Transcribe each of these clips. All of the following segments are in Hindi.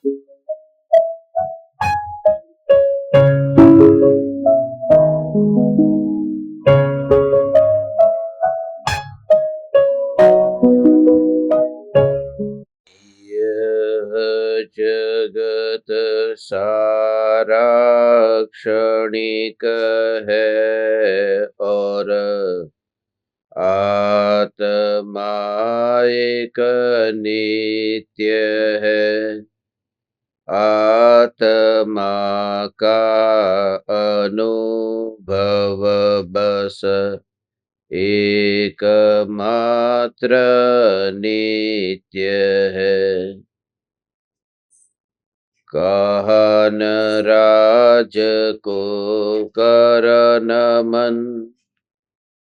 यह जगत सारा क्षणिक है और आत्मा एक नित्य है। आत्मा का अनुभव बस एकमात्र नित्य है। कहन राज को कर नमन,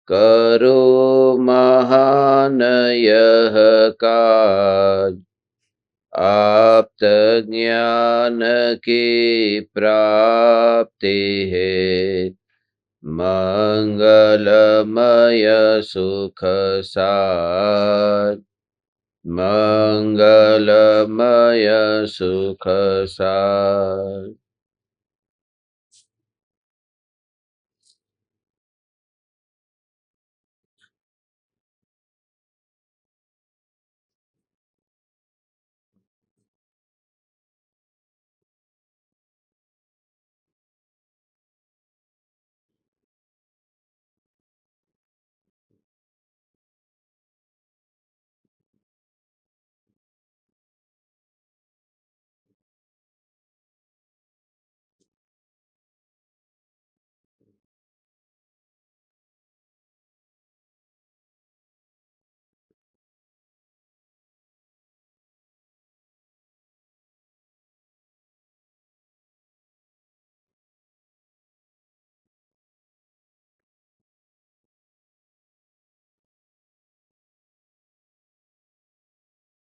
करो महान यह काज। आप्त ज्ञान की प्राप्ति है, मंगलमय सुख सार। मंगलमय सुख सार।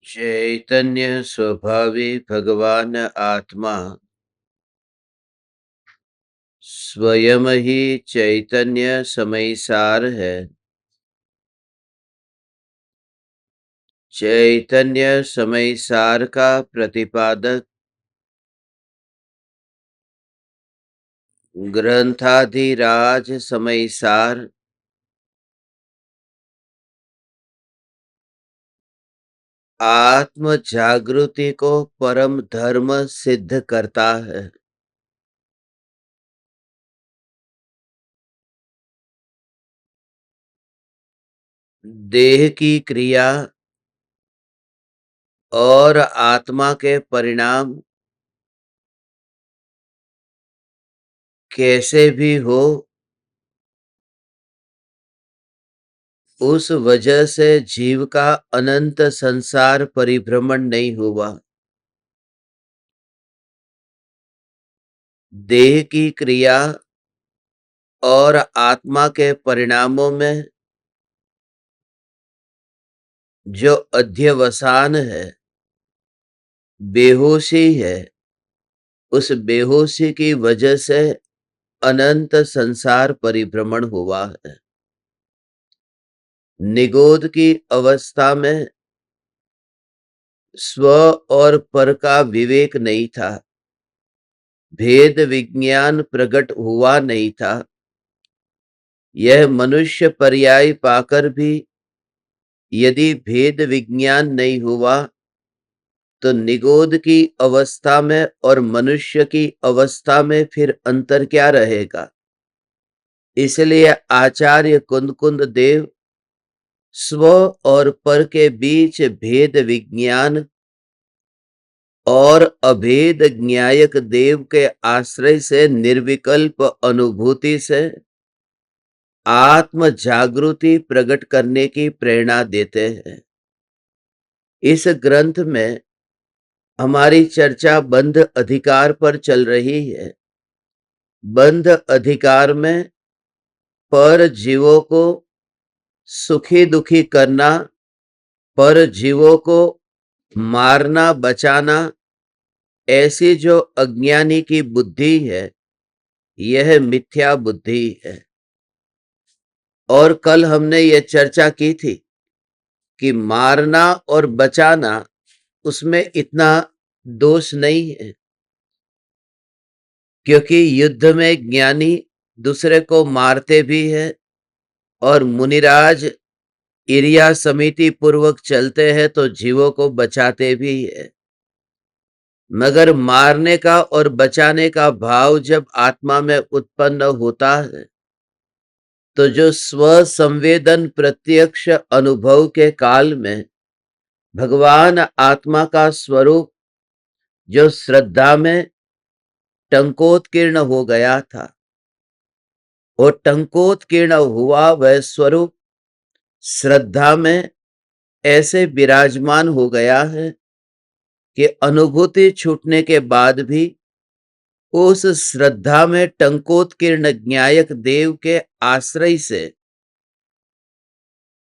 चैतन्य स्वभावी भगवान आत्मा स्वयं ही चैतन्य समयसार है। चैतन्य समयसार का प्रतिपादक ग्रंथाधिराज समयसार आत्म जागृति को परम धर्म सिद्ध करता है। देह की क्रिया और आत्मा के परिणाम कैसे भी हो, उस वजह से जीव का अनंत संसार परिभ्रमण नहीं हुआ। देह की क्रिया और आत्मा के परिणामों में जो अध्यवसान है, बेहोशी है, उस बेहोशी की वजह से अनंत संसार परिभ्रमण हुआ है। निगोद की अवस्था में स्व और पर का विवेक नहीं था, भेद विज्ञान प्रकट हुआ नहीं था। यह मनुष्य पर्याय पाकर भी यदि भेद विज्ञान नहीं हुआ तो निगोद की अवस्था में और मनुष्य की अवस्था में फिर अंतर क्या रहेगा। इसलिए आचार्य कुंद देव स्व और पर के बीच भेद विज्ञान और अभेद ज्ञायक देव के आश्रय से निर्विकल्प अनुभूति से आत्म जागृति प्रकट करने की प्रेरणा देते हैं। इस ग्रंथ में हमारी चर्चा बंध अधिकार पर चल रही है। बंध अधिकार में पर जीवों को सुखी दुखी करना, पर जीवों को मारना बचाना, ऐसी जो अज्ञानी की बुद्धि है, यह मिथ्या बुद्धि है। और कल हमने यह चर्चा की थी कि मारना और बचाना उसमें इतना दोष नहीं है, क्योंकि युद्ध में ज्ञानी दूसरे को मारते भी हैं और मुनिराज इरिया समिति पूर्वक चलते हैं तो जीवों को बचाते भी है। मगर मारने का और बचाने का भाव जब आत्मा में उत्पन्न होता है तो जो स्व संवेदन प्रत्यक्ष अनुभव के काल में भगवान आत्मा का स्वरूप जो श्रद्धा में टंकोत्कीर्ण हो गया था और टंकोत्कीर्ण हुआ वह स्वरूप श्रद्धा में ऐसे विराजमान हो गया है कि अनुभूति छूटने के बाद भी उस श्रद्धा में टंकोत्कीर्ण ज्ञायक देव के आश्रय से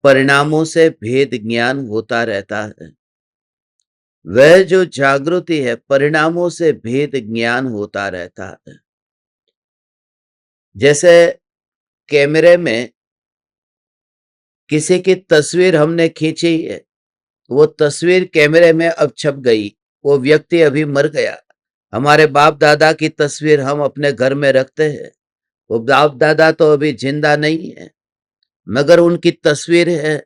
परिणामों से भेद ज्ञान होता रहता है। वह जो जागृति है परिणामों से भेद ज्ञान होता रहता है। जैसे कैमरे में किसी की तस्वीर हमने खींची है, वो तस्वीर कैमरे में अब छप गई, वो व्यक्ति अभी मर गया। हमारे बाप दादा की तस्वीर हम अपने घर में रखते हैं, वो बाप दादा तो अभी जिंदा नहीं है, मगर उनकी तस्वीर है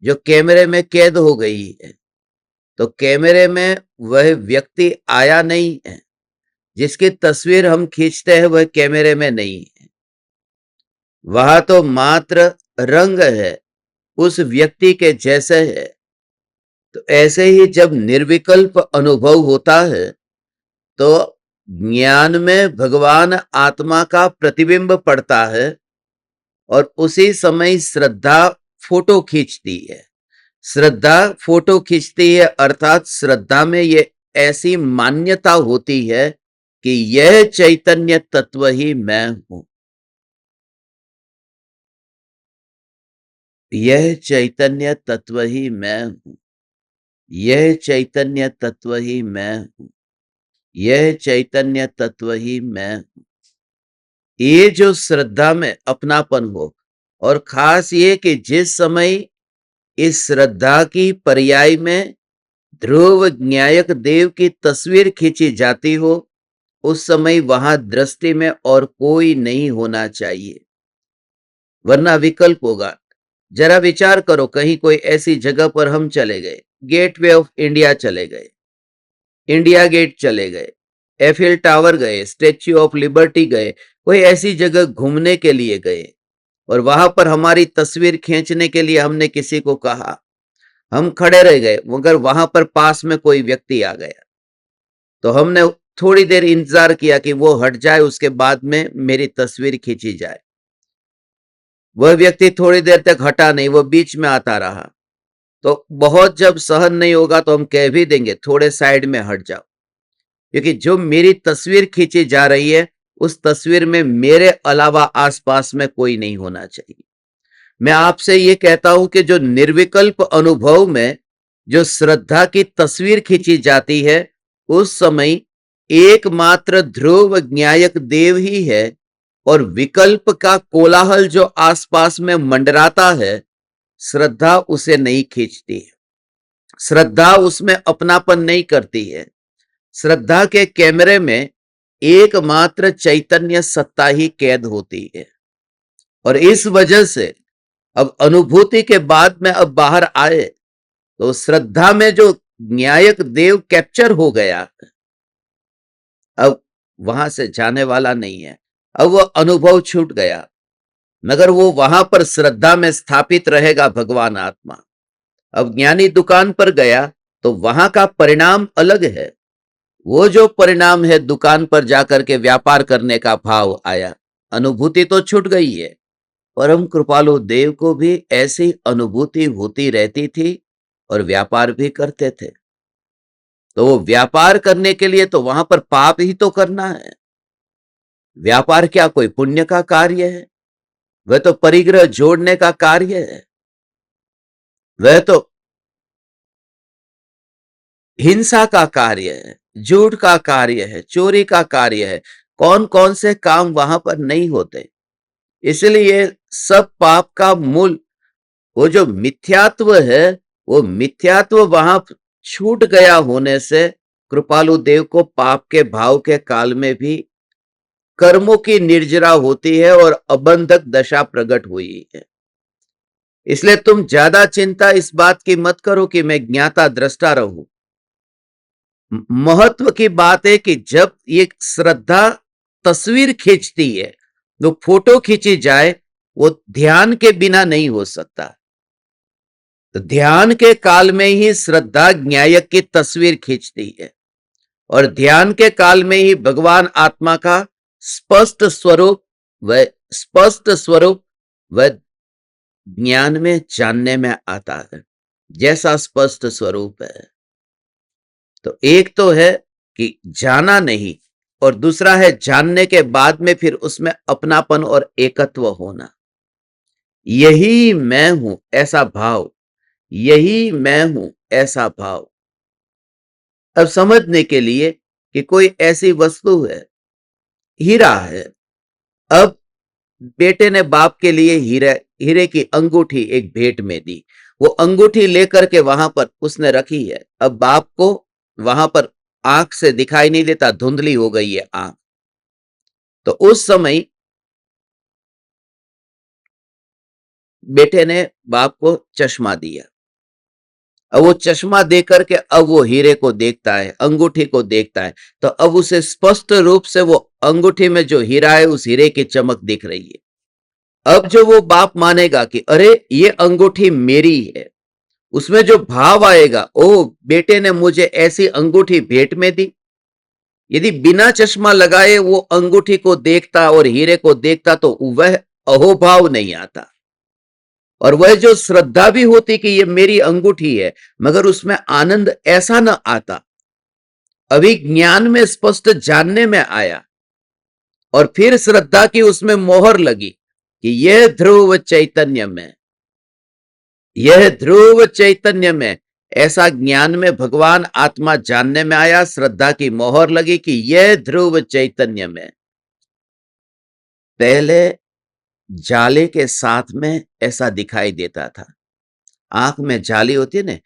जो कैमरे में कैद हो गई है। तो कैमरे में वह व्यक्ति आया नहीं है, जिसकी तस्वीर हम खींचते हैं वह कैमरे में नहीं है, वह तो मात्र रंग है, उस व्यक्ति के जैसे है। तो ऐसे ही जब निर्विकल्प अनुभव होता है तो ज्ञान में भगवान आत्मा का प्रतिबिंब पड़ता है और उसी समय श्रद्धा फोटो खींचती है। श्रद्धा फोटो खींचती है अर्थात श्रद्धा में ये ऐसी मान्यता होती है कि यह चैतन्य तत्व ही मैं हूं, यह चैतन्य तत्व ही मैं हूं, यह चैतन्य तत्व ही मैं हूं, यह चैतन्य तत्व ही मैं हूं। ये जो श्रद्धा में अपनापन हो, और खास ये कि जिस समय इस श्रद्धा की पर्याय में ध्रुव ज्ञायक देव की तस्वीर खींची जाती हो, उस समय वहां दृष्टि में और कोई नहीं होना चाहिए, वरना विकल्प होगा। जरा विचार करो, कहीं कोई ऐसी जगह पर हम चले गए, गेटवे ऑफ इंडिया चले गए, इंडिया गेट चले गए, एफिल टावर गए, स्टेच्यू ऑफ लिबर्टी गए, कोई ऐसी जगह घूमने के लिए गए और वहां पर हमारी तस्वीर खींचने के लिए हमने किसी को कहा, हम खड़े रह गए, मगर वहां पर पास में कोई व्यक्ति आ गया तो हमने थोड़ी देर इंतजार किया कि वो हट जाए, उसके बाद में मेरी तस्वीर खींची जाए। वह व्यक्ति थोड़ी देर तक हटा नहीं, वो बीच में आता रहा। तो बहुत जब सहन नहीं होगा तो हम कह भी देंगे थोड़े साइड में हट जाओ, क्योंकि जो मेरी तस्वीर खींची जा रही है उस तस्वीर में मेरे अलावा आसपास में कोई नहीं होना चाहिए। मैं आपसे ये कहता हूं कि जो निर्विकल्प अनुभव में जो श्रद्धा की तस्वीर खींची जाती है, उस समय एकमात्र ध्रुव ज्ञायक देव ही है और विकल्प का कोलाहल जो आसपास में मंडराता है, श्रद्धा उसे नहीं खींचती है, श्रद्धा उसमें अपनापन नहीं करती है। श्रद्धा के कैमरे में एकमात्र चैतन्य सत्ता ही कैद होती है और इस वजह से अब अनुभूति के बाद में अब बाहर आए तो श्रद्धा में जो न्यायक देव कैप्चर हो गया, अब वहां से जाने वाला नहीं है, अब वो अनुभव छूट गया, मगर वो वहां पर श्रद्धा में स्थापित रहेगा भगवान आत्मा। अब ज्ञानी दुकान पर गया तो वहां का परिणाम अलग है, वो जो परिणाम है दुकान पर जाकर के व्यापार करने का भाव आया, अनुभूति तो छूट गई है। परम कृपालु देव को भी ऐसी अनुभूति होती रहती थी और व्यापार भी करते थे। तो वो व्यापार करने के लिए तो वहां पर पाप ही तो करना है। व्यापार क्या कोई पुण्य का कार्य है? वह तो परिग्रह जोड़ने का कार्य है, वह तो हिंसा का कार्य है, झूठ का कार्य है, चोरी का कार्य है। कौन कौन से काम वहां पर नहीं होते। इसलिए सब पाप का मूल वो जो मिथ्यात्व है, वो मिथ्यात्व वहां छूट गया होने से कृपालु देव को पाप के भाव के काल में भी कर्मों की निर्जरा होती है और अबंधक दशा प्रकट हुई है। इसलिए तुम ज्यादा चिंता इस बात की मत करो कि मैं ज्ञाता दृष्टा रहूं। महत्व की बात है कि जब ये श्रद्धा तस्वीर खींचती है, तो फोटो खींची जाए, वो ध्यान के बिना नहीं हो सकता। तो ध्यान के काल में ही श्रद्धा ज्ञायक की तस्वीर खींचती है और ध्यान के काल में ही भगवान आत्मा का स्पष्ट स्वरूप व ज्ञान में जानने में आता है, जैसा स्पष्ट स्वरूप है। तो एक तो है कि जाना नहीं, और दूसरा है जानने के बाद में फिर उसमें अपनापन और एकत्व होना। यही मैं हूं ऐसा भाव, यही मैं हूं ऐसा भाव। अब समझने के लिए कि कोई ऐसी वस्तु है, हीरा है। अब बेटे ने बाप के लिए हीरे की अंगूठी एक भेंट में दी। वो अंगूठी लेकर के वहां पर उसने रखी है। अब बाप को वहां पर आंख से दिखाई नहीं देता, धुंधली हो गई है आंख। तो उस समय बेटे ने बाप को चश्मा दिया। अब वो चश्मा दे करके अब वो हीरे को देखता है, अंगूठी को देखता है, तो अब उसे स्पष्ट रूप से वो अंगूठी में जो हीरा है उस हीरे की चमक दिख रही है। अब जो वो बाप मानेगा कि अरे ये अंगूठी मेरी है, उसमें जो भाव आएगा, ओ बेटे ने मुझे ऐसी अंगूठी भेंट में दी। यदि बिना चश्मा लगाए वो अंगूठी को देखता और हीरे को देखता तो वह अहोभाव नहीं आता, और वह जो श्रद्धा भी होती कि ये मेरी अंगूठी है, मगर उसमें आनंद ऐसा न आता। अभी ज्ञान में स्पष्ट जानने में आया और फिर श्रद्धा की उसमें मोहर लगी कि यह ध्रुव चैतन्य में, यह ध्रुव चैतन्य में, ऐसा ज्ञान में भगवान आत्मा जानने में आया। श्रद्धा की मोहर लगी कि यह ध्रुव चैतन्य में। पहले जाले के साथ में ऐसा दिखाई देता था। आंख में जाली होती है ना,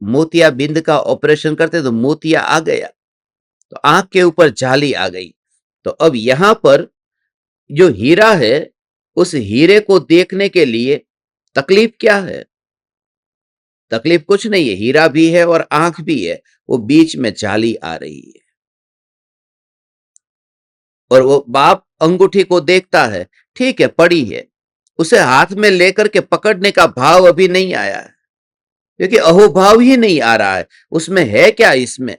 मोतिया बिंद का ऑपरेशन करते तो मोतिया आ गया, तो आंख के ऊपर जाली आ गई। तो अब यहां पर जो हीरा है, उस हीरे को देखने के लिए तकलीफ क्या है? तकलीफ कुछ नहीं है, हीरा भी है और आंख भी है, वो बीच में जाली आ रही है। और वो बाप अंगूठी को देखता है, ठीक है पड़ी है, उसे हाथ में लेकर के पकड़ने का भाव अभी नहीं आया है, क्योंकि अहोभाव ही नहीं आ रहा है। उसमें है क्या? इसमें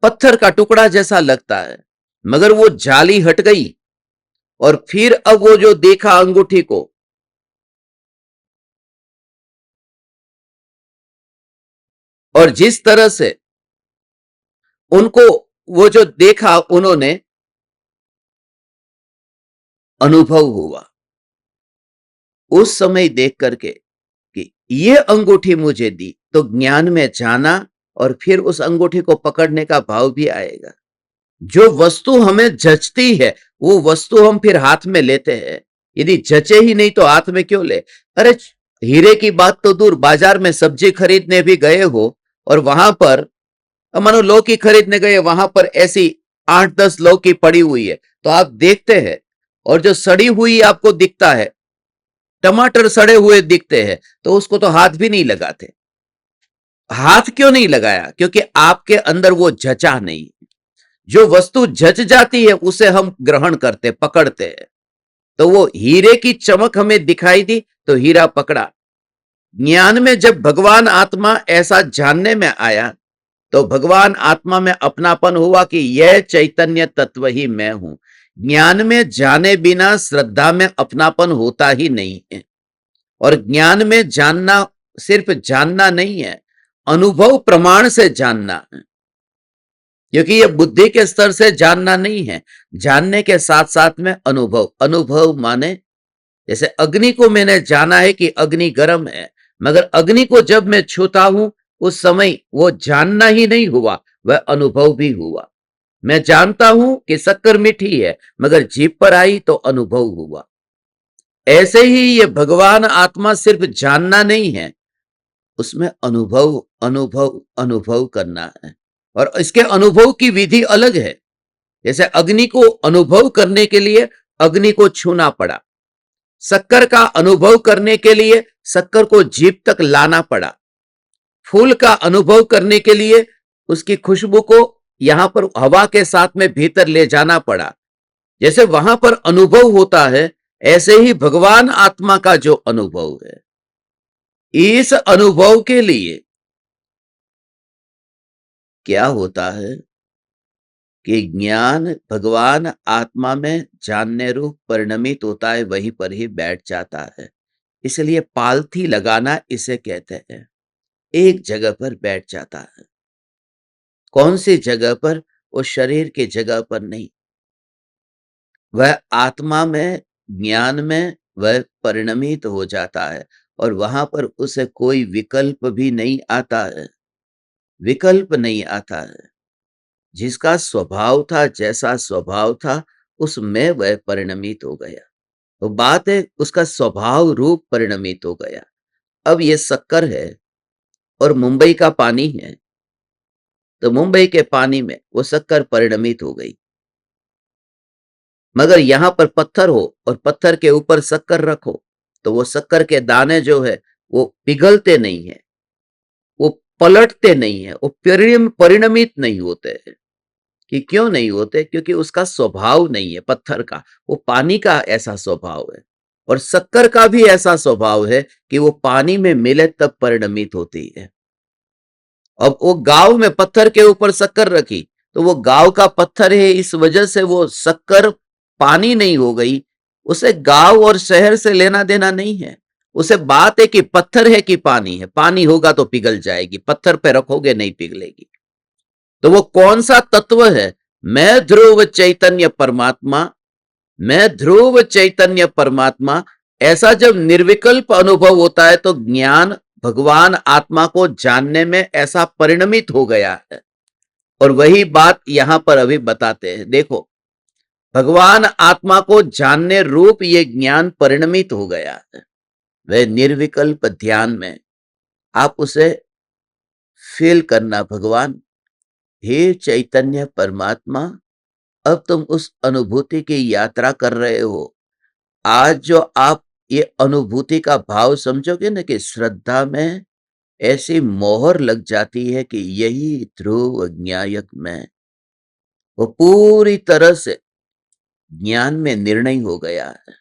पत्थर का टुकड़ा जैसा लगता है, मगर वो जाली हट गई और फिर अब वो जो देखा अंगूठी को, और जिस तरह से उनको वो जो देखा उन्होंने अनुभव हुआ, उस समय देख करके कि ये अंगूठी मुझे दी, तो ज्ञान में जाना और फिर उस अंगूठी को पकड़ने का भाव भी आएगा। जो वस्तु हमें जचती है वो वस्तु हम फिर हाथ में लेते हैं। यदि जचे ही नहीं तो हाथ में क्यों ले? अरे हीरे की बात तो दूर, बाजार में सब्जी खरीदने भी गए हो और वहां पर मानो लौकी खरीदने गए, वहां पर ऐसी 8-10 लौकी पड़ी हुई है, तो आप देखते हैं और जो सड़ी हुई आपको दिखता है, टमाटर सड़े हुए दिखते हैं, तो उसको तो हाथ भी नहीं लगाते। हाथ क्यों नहीं लगाया? क्योंकि आपके अंदर वो जचा नहीं। जो वस्तु जच जाती है उसे हम ग्रहण करते, पकड़ते हैं। तो वो हीरे की चमक हमें दिखाई दी तो हीरा पकड़ा। ज्ञान में जब भगवान आत्मा ऐसा जानने में आया तो भगवान आत्मा में अपनापन हुआ कि यह चैतन्य तत्व ही मैं हूं। ज्ञान में जाने बिना श्रद्धा में अपनापन होता ही नहीं है। और ज्ञान में जानना सिर्फ जानना नहीं है, अनुभव प्रमाण से जानना है। क्योंकि यह बुद्धि के स्तर से जानना नहीं है, जानने के साथ साथ में अनुभव। अनुभव माने जैसे अग्नि को मैंने जाना है कि अग्नि गर्म है, मगर अग्नि को जब मैं छूता हूं उस समय वो जानना ही नहीं हुआ, वह अनुभव भी हुआ। मैं जानता हूं कि शक्कर मीठी है, मगर जीभ पर आई तो अनुभव हुआ। ऐसे ही ये भगवान आत्मा सिर्फ जानना नहीं है, उसमें अनुभव अनुभव अनुभव करना है। और इसके अनुभव की विधि अलग है। जैसे अग्नि को अनुभव करने के लिए अग्नि को छूना पड़ा, शक्कर का अनुभव करने के लिए शक्कर को जीभ तक लाना पड़ा, फूल का अनुभव करने के लिए उसकी खुशबू को यहां पर हवा के साथ में भीतर ले जाना पड़ा। जैसे वहां पर अनुभव होता है, ऐसे ही भगवान आत्मा का जो अनुभव है, इस अनुभव के लिए क्या होता है कि ज्ञान भगवान आत्मा में जानने रूप परिणमित होता है, वहीं पर ही बैठ जाता है। इसलिए पालथी लगाना इसे कहते हैं। एक जगह पर बैठ जाता है। कौन सी जगह पर? उस शरीर की जगह पर नहीं, वह आत्मा में, ज्ञान में वह परिणमित हो जाता है और वहां पर उसे कोई विकल्प भी नहीं आता है। विकल्प नहीं आता है। जिसका स्वभाव था, जैसा स्वभाव था, उसमें वह परिणमित हो गया। तो बात है, उसका स्वभाव रूप परिणमित हो गया। अब ये शक्कर है और मुंबई का पानी है, तो मुंबई के पानी में वो शक्कर परिणमित हो गई। मगर यहां पर पत्थर हो और पत्थर के ऊपर शक्कर रखो, तो वो शक्कर के दाने जो है वो पिघलते नहीं है, वो पलटते नहीं है, वो परिणमित नहीं होते हैं। कि क्यों नहीं होते? क्योंकि उसका स्वभाव नहीं है पत्थर का। वो पानी का ऐसा स्वभाव है और शक्कर का भी ऐसा स्वभाव है कि वो पानी में मिले तब परिणमित होती है। अब वो गांव में पत्थर के ऊपर शक्कर रखी, तो वो गांव का पत्थर है, इस वजह से वो शक्कर पानी नहीं हो गई। उसे गांव और शहर से लेना देना नहीं है। उसे बात है कि पत्थर है कि पानी है। पानी होगा तो पिघल जाएगी, पत्थर पे रखोगे नहीं पिघलेगी। तो वो कौन सा तत्व है? मैं ध्रुव चैतन्य परमात्मा, मैं ध्रुव चैतन्य परमात्मा। ऐसा जब निर्विकल्प अनुभव होता है तो ज्ञान भगवान आत्मा को जानने में ऐसा परिणमित हो गया है। और वही बात यहां पर अभी बताते हैं। देखो, भगवान आत्मा को जानने रूप ये ज्ञान परिणमित हो गया है। वह निर्विकल्प ध्यान में आप उसे फील करना, भगवान हे चैतन्य परमात्मा, अब तुम उस अनुभूति की यात्रा कर रहे हो। आज जो आप ये अनुभूति का भाव समझोगे ना, कि श्रद्धा में ऐसी मोहर लग जाती है कि यही ध्रुव ज्ञायक में, वो पूरी तरह से ज्ञान में निर्णय हो गया है।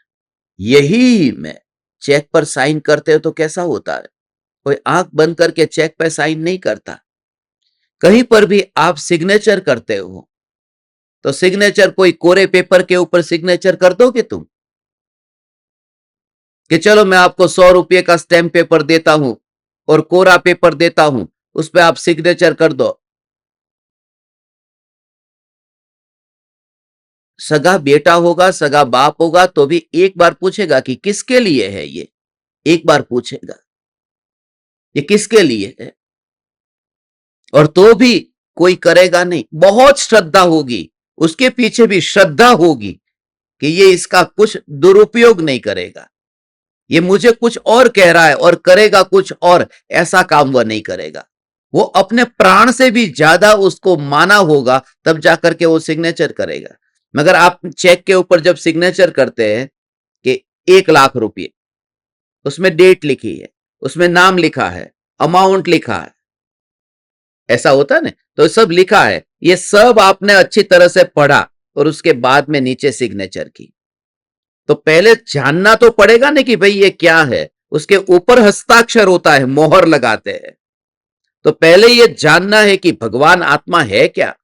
यही मैं। चेक पर साइन करते हो तो कैसा होता है? कोई आंख बंद करके चेक पे साइन नहीं करता। कहीं पर भी आप सिग्नेचर करते हो तो सिग्नेचर कोई कोरे पेपर के ऊपर सिग्नेचर कर दोगे तुम? कि चलो मैं आपको 100 रुपये का स्टैम्प पेपर देता हूं और कोरा पेपर देता हूं, उस पर आप सिग्नेचर कर दो। सगा बेटा होगा, सगा बाप होगा, तो भी एक बार पूछेगा कि किसके लिए है ये। एक बार पूछेगा ये किसके लिए है, और तो भी कोई करेगा नहीं। बहुत श्रद्धा होगी, उसके पीछे भी श्रद्धा होगी कि ये इसका कुछ दुरुपयोग नहीं करेगा, ये मुझे कुछ और कह रहा है और करेगा कुछ और, ऐसा काम वह नहीं करेगा। वो अपने प्राण से भी ज्यादा उसको माना होगा, तब जाकर के वो सिग्नेचर करेगा। मगर आप चेक के ऊपर जब सिग्नेचर करते हैं कि 1 लाख रुपये, उसमें डेट लिखी है, उसमें नाम लिखा है, अमाउंट लिखा है, ऐसा होता है ना, तो सब लिखा है, ये सब आपने अच्छी तरह से पढ़ा और उसके बाद में नीचे सिग्नेचर की। तो पहले जानना तो पड़ेगा ना कि भाई ये क्या है। उसके ऊपर हस्ताक्षर होता है, मोहर लगाते हैं। तो पहले ये जानना है कि भगवान आत्मा है क्या,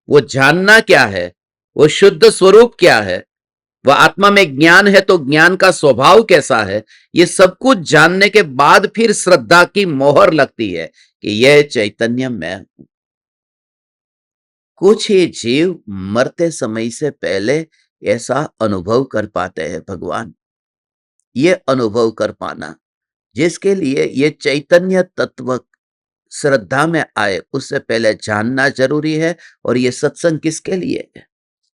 वो जानना क्या है, वो शुद्ध स्वरूप क्या है, वह आत्मा में ज्ञान है तो ज्ञान का स्वभाव कैसा है। ये सब कुछ जानने के बाद फिर श्रद्धा की मोहर लगती है कि यह चैतन्य मैं हूं। कुछ ही जीव मरते समय से पहले ऐसा अनुभव कर पाते हैं भगवान। ये अनुभव कर पाना, जिसके लिए ये चैतन्य तत्व श्रद्धा में आए, उससे पहले जानना जरूरी है। और ये सत्संग किसके लिए है?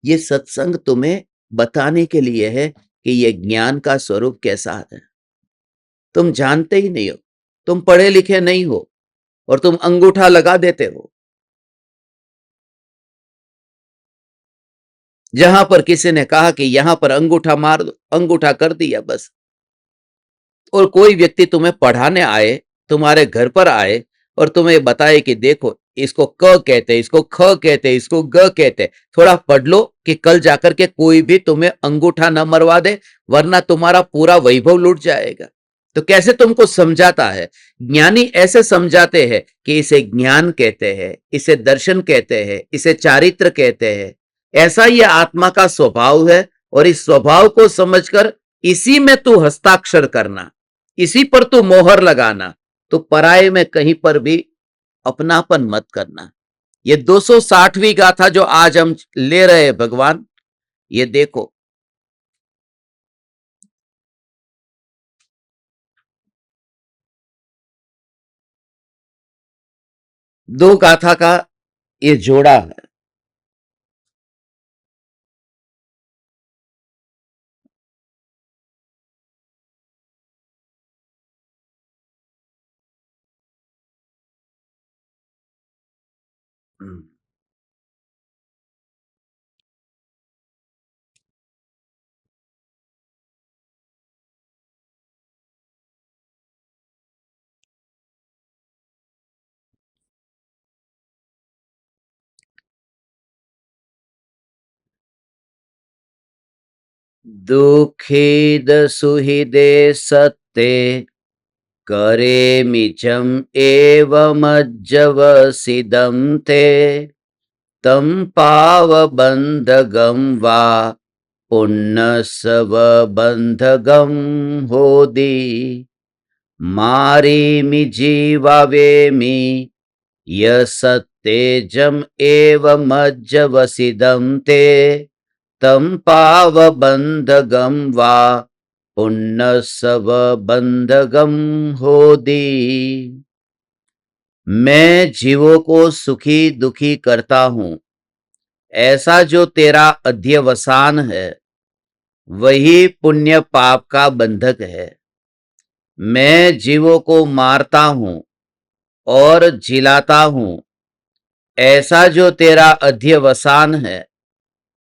ये सत्संग तुम्हें बताने के लिए है कि ये ज्ञान का स्वरूप कैसा है। तुम जानते ही नहीं हो। तुम पढ़े लिखे नहीं हो और तुम अंगूठा लगा देते हो। जहां पर किसी ने कहा कि यहां पर अंगूठा मार दो, अंगूठा कर दिया बस। और कोई व्यक्ति तुम्हें पढ़ाने आए, तुम्हारे घर पर आए और तुम्हें बताए कि देखो इसको क कहते हैं, इसको ख कहते हैं, इसको ग कहते हैं, थोड़ा पढ़ लो कि कल जाकर के कोई भी तुम्हें अंगूठा न मरवा दे, वरना तुम्हारा पूरा वैभव लूट जाएगा। तो कैसे तुमको समझाता है? ज्ञानी ऐसे समझाते हैं कि इसे ज्ञान कहते हैं, इसे दर्शन कहते हैं, इसे चारित्र कहते हैं। ऐसा ये आत्मा का स्वभाव है और इस स्वभाव को समझकर इसी में तू हस्ताक्षर करना, इसी पर तू मोहर लगाना। तो पराये में कहीं पर भी अपनापन मत करना। ये 260वीं गाथा जो आज हम ले रहे हैं भगवान, ये देखो, दो गाथा का ये जोड़ा है। दुःखिद सुहृदे सत्ते करेमिचम् एवमज्जवसिदं ते तं पावबन्धगं वा पुण्यसवबन्धगं होदि मारिमि जीवावेमि यसत्तेजम् एवमज्जवसिदं ते तं पावबन्धगं वा पुण्यसवबन्धगं होदि। मैं जीवों को सुखी दुखी करता हूं, ऐसा जो तेरा अध्यवसान है वही पुण्य पाप का बंधक है। मैं जीवों को मारता हूं और जिलाता हूं, ऐसा जो तेरा अध्यवसान है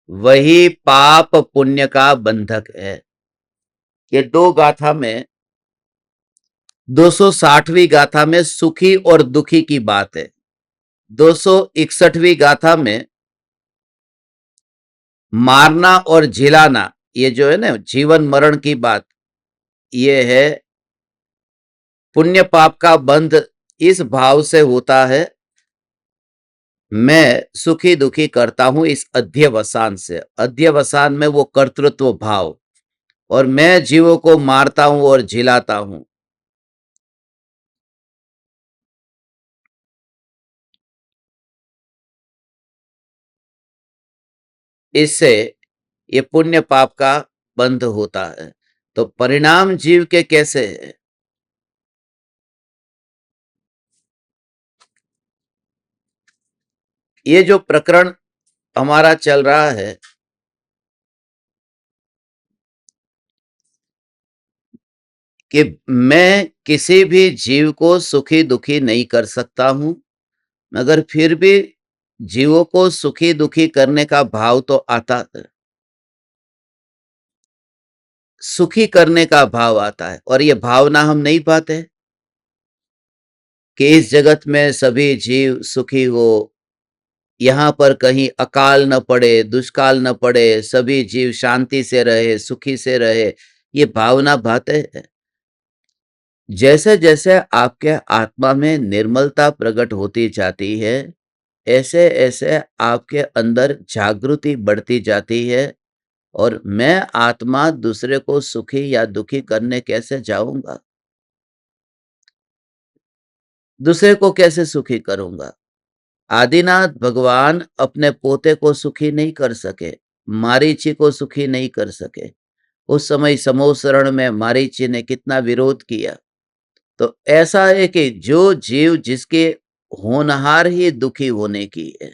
वही पाप पुण्य का बंधक है। ये दो गाथा में, 260वीं गाथा में सुखी और दुखी की बात है, 261वीं गाथा में मारना और झिलाना, ये जो है ना जीवन मरण की बात, ये है पुण्य पाप का बंध। इस भाव से होता है मैं सुखी दुखी करता हूं इस अध्यवसान से। अध्यवसान में वो कर्तृत्व भाव, और मैं जीवों को मारता हूं और झिलाता हूं। इससे ये पुण्य पाप का बंध होता है। तो परिणाम जीव के कैसे है? ये जो प्रकरण हमारा चल रहा है, कि मैं किसी भी जीव को सुखी दुखी नहीं कर सकता हूं, मगर फिर भी जीवों को सुखी दुखी करने का भाव तो आता है, सुखी करने का भाव आता है। और ये भावना हम नहीं पाते कि इस जगत में सभी जीव सुखी हो, यहाँ पर कहीं अकाल न पड़े, दुष्काल न पड़े, सभी जीव शांति से रहे, सुखी से रहे। ये भावना बातें है। जैसे जैसे आपके आत्मा में निर्मलता प्रकट होती जाती है, ऐसे ऐसे आपके अंदर जागृति बढ़ती जाती है। और मैं आत्मा दूसरे को सुखी या दुखी करने कैसे जाऊंगा? दूसरे को कैसे सुखी करूंगा? आदिनाथ भगवान अपने पोते को सुखी नहीं कर सके, मारीची को सुखी नहीं कर सके। उस समय समोसरण में मारीची ने कितना विरोध किया। तो ऐसा है कि जो जीव जिसके होनहार ही दुखी होने की है,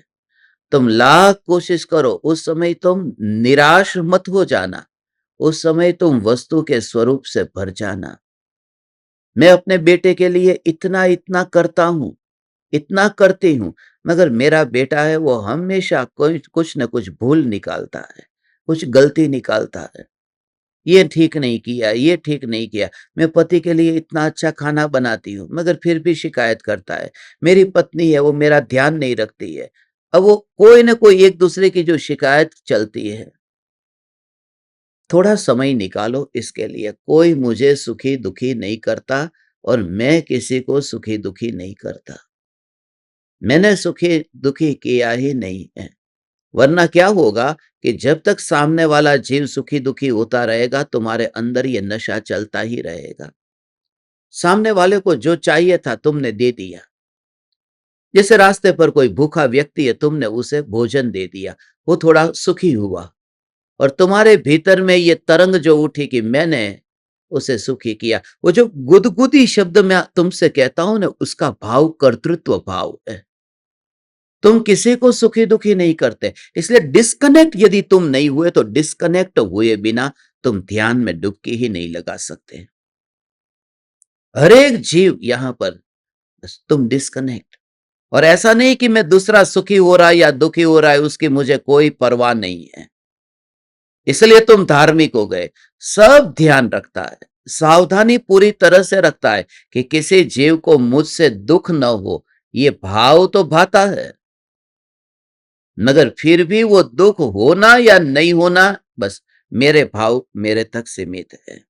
तुम लाख कोशिश करो, उस समय तुम निराश मत हो जाना, उस समय तुम वस्तु के स्वरूप से भर जाना। मैं अपने बेटे के लिए इतना इतना करता हूं, इतना करती हूं, मगर मेरा बेटा है वो हमेशा कोई कुछ न कुछ भूल निकालता है, कुछ गलती निकालता है। ये ठीक नहीं किया, ये ठीक नहीं किया। मैं पति के लिए इतना अच्छा खाना बनाती हूँ, मगर फिर भी शिकायत करता है। मेरी पत्नी है, वो मेरा ध्यान नहीं रखती है। अब वो कोई न कोई एक-दूसरे की जो शिकायत चलती है, थोड़ा समय निकालो इसके लिए। कोई मुझे सुखी-दुखी नहीं करता और मैं किसी को सुखी-दुखी नहीं करता। मैंने सुखी-दुखी किया ही नहीं है। वरना क्या होगा कि जब तक सामने वाला जीव सुखी-दुखी होता रहेगा, तुम्हारे अंदर ये नशा चलता ही रहेगा। सामने वाले को जो चाहिए था तुमने दे दिया। जैसे रास्ते पर कोई भूखा व्यक्ति है, तुमने उसे भोजन दे दिया, वो थोड़ा सुखी हुआ और तुम्हारे भीतर में ये तरंग जो उठी कि मैंने उसे सुखी किया। वो जो गुदगुदी शब्द मैं तुमसे कहता हूं ना, उसका भाव कर्तृत्व भाव है। तुम किसी को सुखी दुखी नहीं करते, इसलिए डिस्कनेक्ट यदि तुम नहीं हुए तो डिस्कनेक्ट हुए बिना तुम ध्यान में डुबकी ही नहीं लगा सकते। हर एक जीव यहां पर, बस तुम डिस्कनेक्ट। और ऐसा नहीं कि मैं दूसरा सुखी हो रहा है या दुखी हो रहा है उसकी मुझे कोई परवाह नहीं है, इसलिए तुम धार्मिक हो गए। सब ध्यान रखता है, सावधानी पूरी तरह से रखता है कि किसी जीव को मुझसे दुख न हो, ये भाव तो भाता है, मगर फिर भी वो दुख होना या नहीं होना, बस मेरे भाव मेरे तक सीमित है।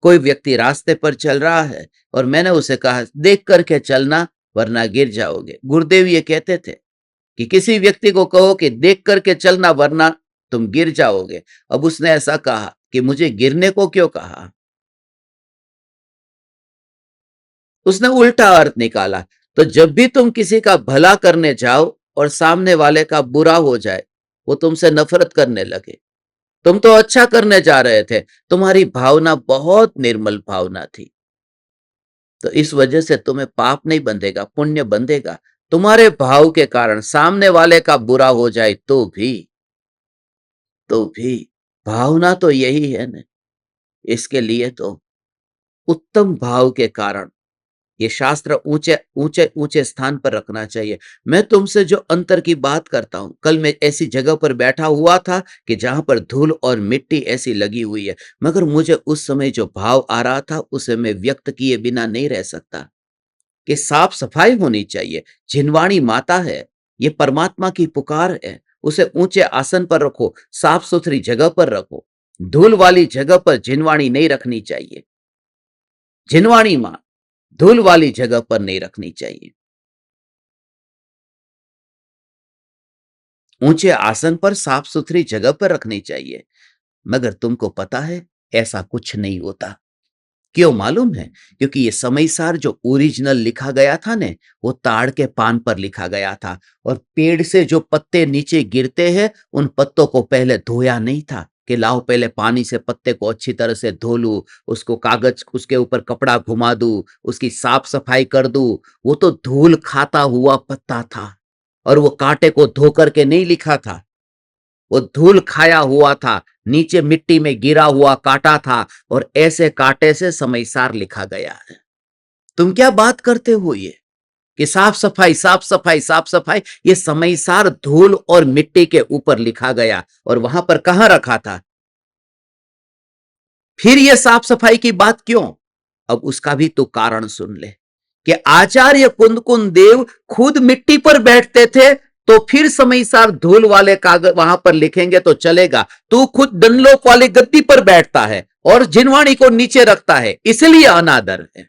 कोई व्यक्ति रास्ते पर चल रहा है और मैंने उसे कहा देख करके चलना वरना गिर जाओगे। गुरुदेव ये कहते थे कि किसी व्यक्ति को कहो कि देख करके चलना वरना तुम गिर जाओगे। अब उसने ऐसा कहा कि मुझे गिरने को क्यों कहा? उसने उल्टा अर्थ निकाला। तो जब भी तुम किसी का भला करने जाओ और सामने वाले का बुरा हो जाए, वो तुमसे नफरत करने लगे। तुम तो अच्छा करने जा रहे थे, तुम्हारी भावना बहुत निर्मल भावना थी, तो इस वजह से तुम्हें पाप नहीं बंधेगा, पुण्य बंधेगा। तुम्हारे भाव के कारण सामने वाले का बुरा हो जाए तो भी भावना तो यही है ना। इसके लिए तो उत्तम भाव के कारण ये शास्त्र ऊंचे ऊंचे ऊंचे स्थान पर रखना चाहिए। मैं तुमसे जो अंतर की बात करता हूं, कल मैं ऐसी जगह पर बैठा हुआ था कि जहां पर धूल और मिट्टी ऐसी लगी हुई है, मगर मुझे उस समय जो भाव आ रहा था उसे मैं व्यक्त किए बिना नहीं रह सकता कि साफ सफाई होनी चाहिए। जिनवाणी माता है, ये परमात्मा की पुकार है। उसे ऊंचे आसन पर रखो, साफ सुथरी जगह पर रखो। धूल वाली जगह पर जिनवाणी नहीं रखनी चाहिए। जिनवाणी मां धूल वाली जगह पर नहीं रखनी चाहिए। ऊंचे आसन पर साफ सुथरी जगह पर रखनी चाहिए। मगर तुमको पता है ऐसा कुछ नहीं होता। क्यों मालूम है? क्योंकि ये समयसार जो ओरिजिनल लिखा गया था ने, वो ताड़ के पान पर लिखा गया था और पेड़ से जो पत्ते नीचे गिरते हैं उन पत्तों को पहले धोया नहीं था कि लाओ पहले पानी से पत्ते को अच्छी तरह से धो लूं, उसको कागज उसके ऊपर कपड़ा घुमा दूं, उसकी साफ सफाई कर दूं। वो तो धूल खाता हुआ पत्ता था और वो कांटे को धो करके नहीं लिखा था, वो धूल खाया हुआ था, नीचे मिट्टी में गिरा हुआ कांटा था और ऐसे कांटे से समयसार लिखा गया है। तुम क्या बात करते हो ये कि साफ सफाई साफ सफाई साफ सफाई? ये समयसार धूल और मिट्टी के ऊपर लिखा गया और वहां पर कहां रखा था? फिर ये साफ सफाई की बात क्यों? अब उसका भी तो कारण सुन ले कि आचार्य कुंदकुंद देव खुद मिट्टी पर बैठते थे, तो फिर समयसार धूल वाले कागज वहां पर लिखेंगे तो चलेगा। तू खुद डनलोप वाली गद्दी पर बैठता है और जिनवाणी को नीचे रखता है, इसलिए अनादर है।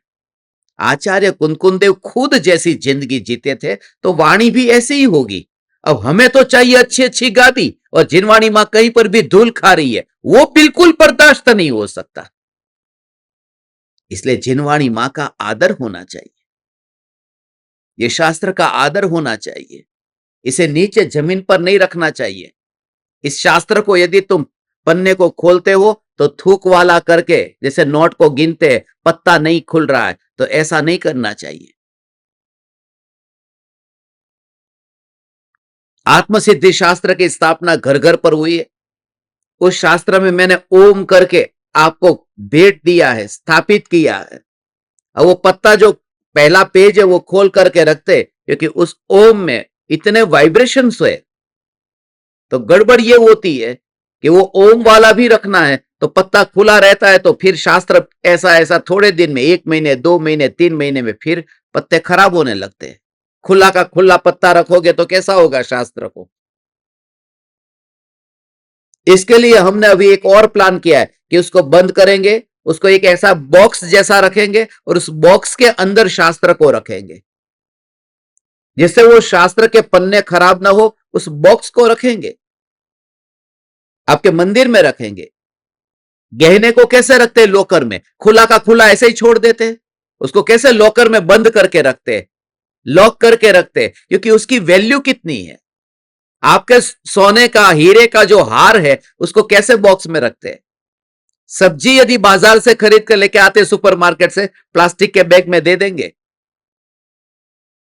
आचार्य कुंदकुंद देव खुद जैसी जिंदगी जीते थे तो वाणी भी ऐसी ही होगी। अब हमें तो चाहिए अच्छी अच्छी गादी और जिनवाणी मां कहीं पर भी धूल खा रही है, वो बिल्कुल बर्दाश्त नहीं हो सकता। इसलिए जिनवाणी मां का आदर होना चाहिए, ये शास्त्र का आदर होना चाहिए। इसे नीचे जमीन पर नहीं रखना चाहिए। इस शास्त्र को यदि तुम पन्ने को खोलते हो तो थूक वाला करके, जैसे नोट को गिनते पत्ता नहीं खुल रहा है, तो ऐसा नहीं करना चाहिए। आत्मसिद्धि शास्त्र की स्थापना घर घर पर हुई है। उस शास्त्र में मैंने ओम करके आपको भेंट दिया है, स्थापित किया है। और वो पत्ता जो पहला पेज है वो खोल करके रखते, क्योंकि उस ओम में इतने वाइब्रेशंस हुए। तो गड़बड़ ये होती है कि वो ओम वाला भी रखना है तो पत्ता खुला रहता है, तो फिर शास्त्र ऐसा ऐसा थोड़े दिन में, 1 महीने 2 महीने 3 महीने में फिर पत्ते खराब होने लगते हैं। खुला का खुला पत्ता रखोगे तो कैसा होगा शास्त्र को। इसके लिए हमने अभी एक और प्लान किया है कि उसको बंद करेंगे, उसको एक ऐसा बॉक्स जैसा रखेंगे और उस बॉक्स के अंदर शास्त्र को रखेंगे, जिससे वो शास्त्र के पन्ने खराब ना हो। उस बॉक्स को रखेंगे, आपके मंदिर में रखेंगे। गहने को कैसे रखते हैं लॉकर में, खुला का खुला ऐसे ही छोड़ देते हैं। उसको कैसे लॉकर में बंद करके रखते हैं, लॉक करके रखते हैं, क्योंकि उसकी वैल्यू कितनी है। आपके सोने का हीरे का जो हार है उसको कैसे बॉक्स में रखते हैं। सब्जी यदि बाजार से खरीद कर लेके आते सुपरमार्केट से, प्लास्टिक के बैग में दे देंगे।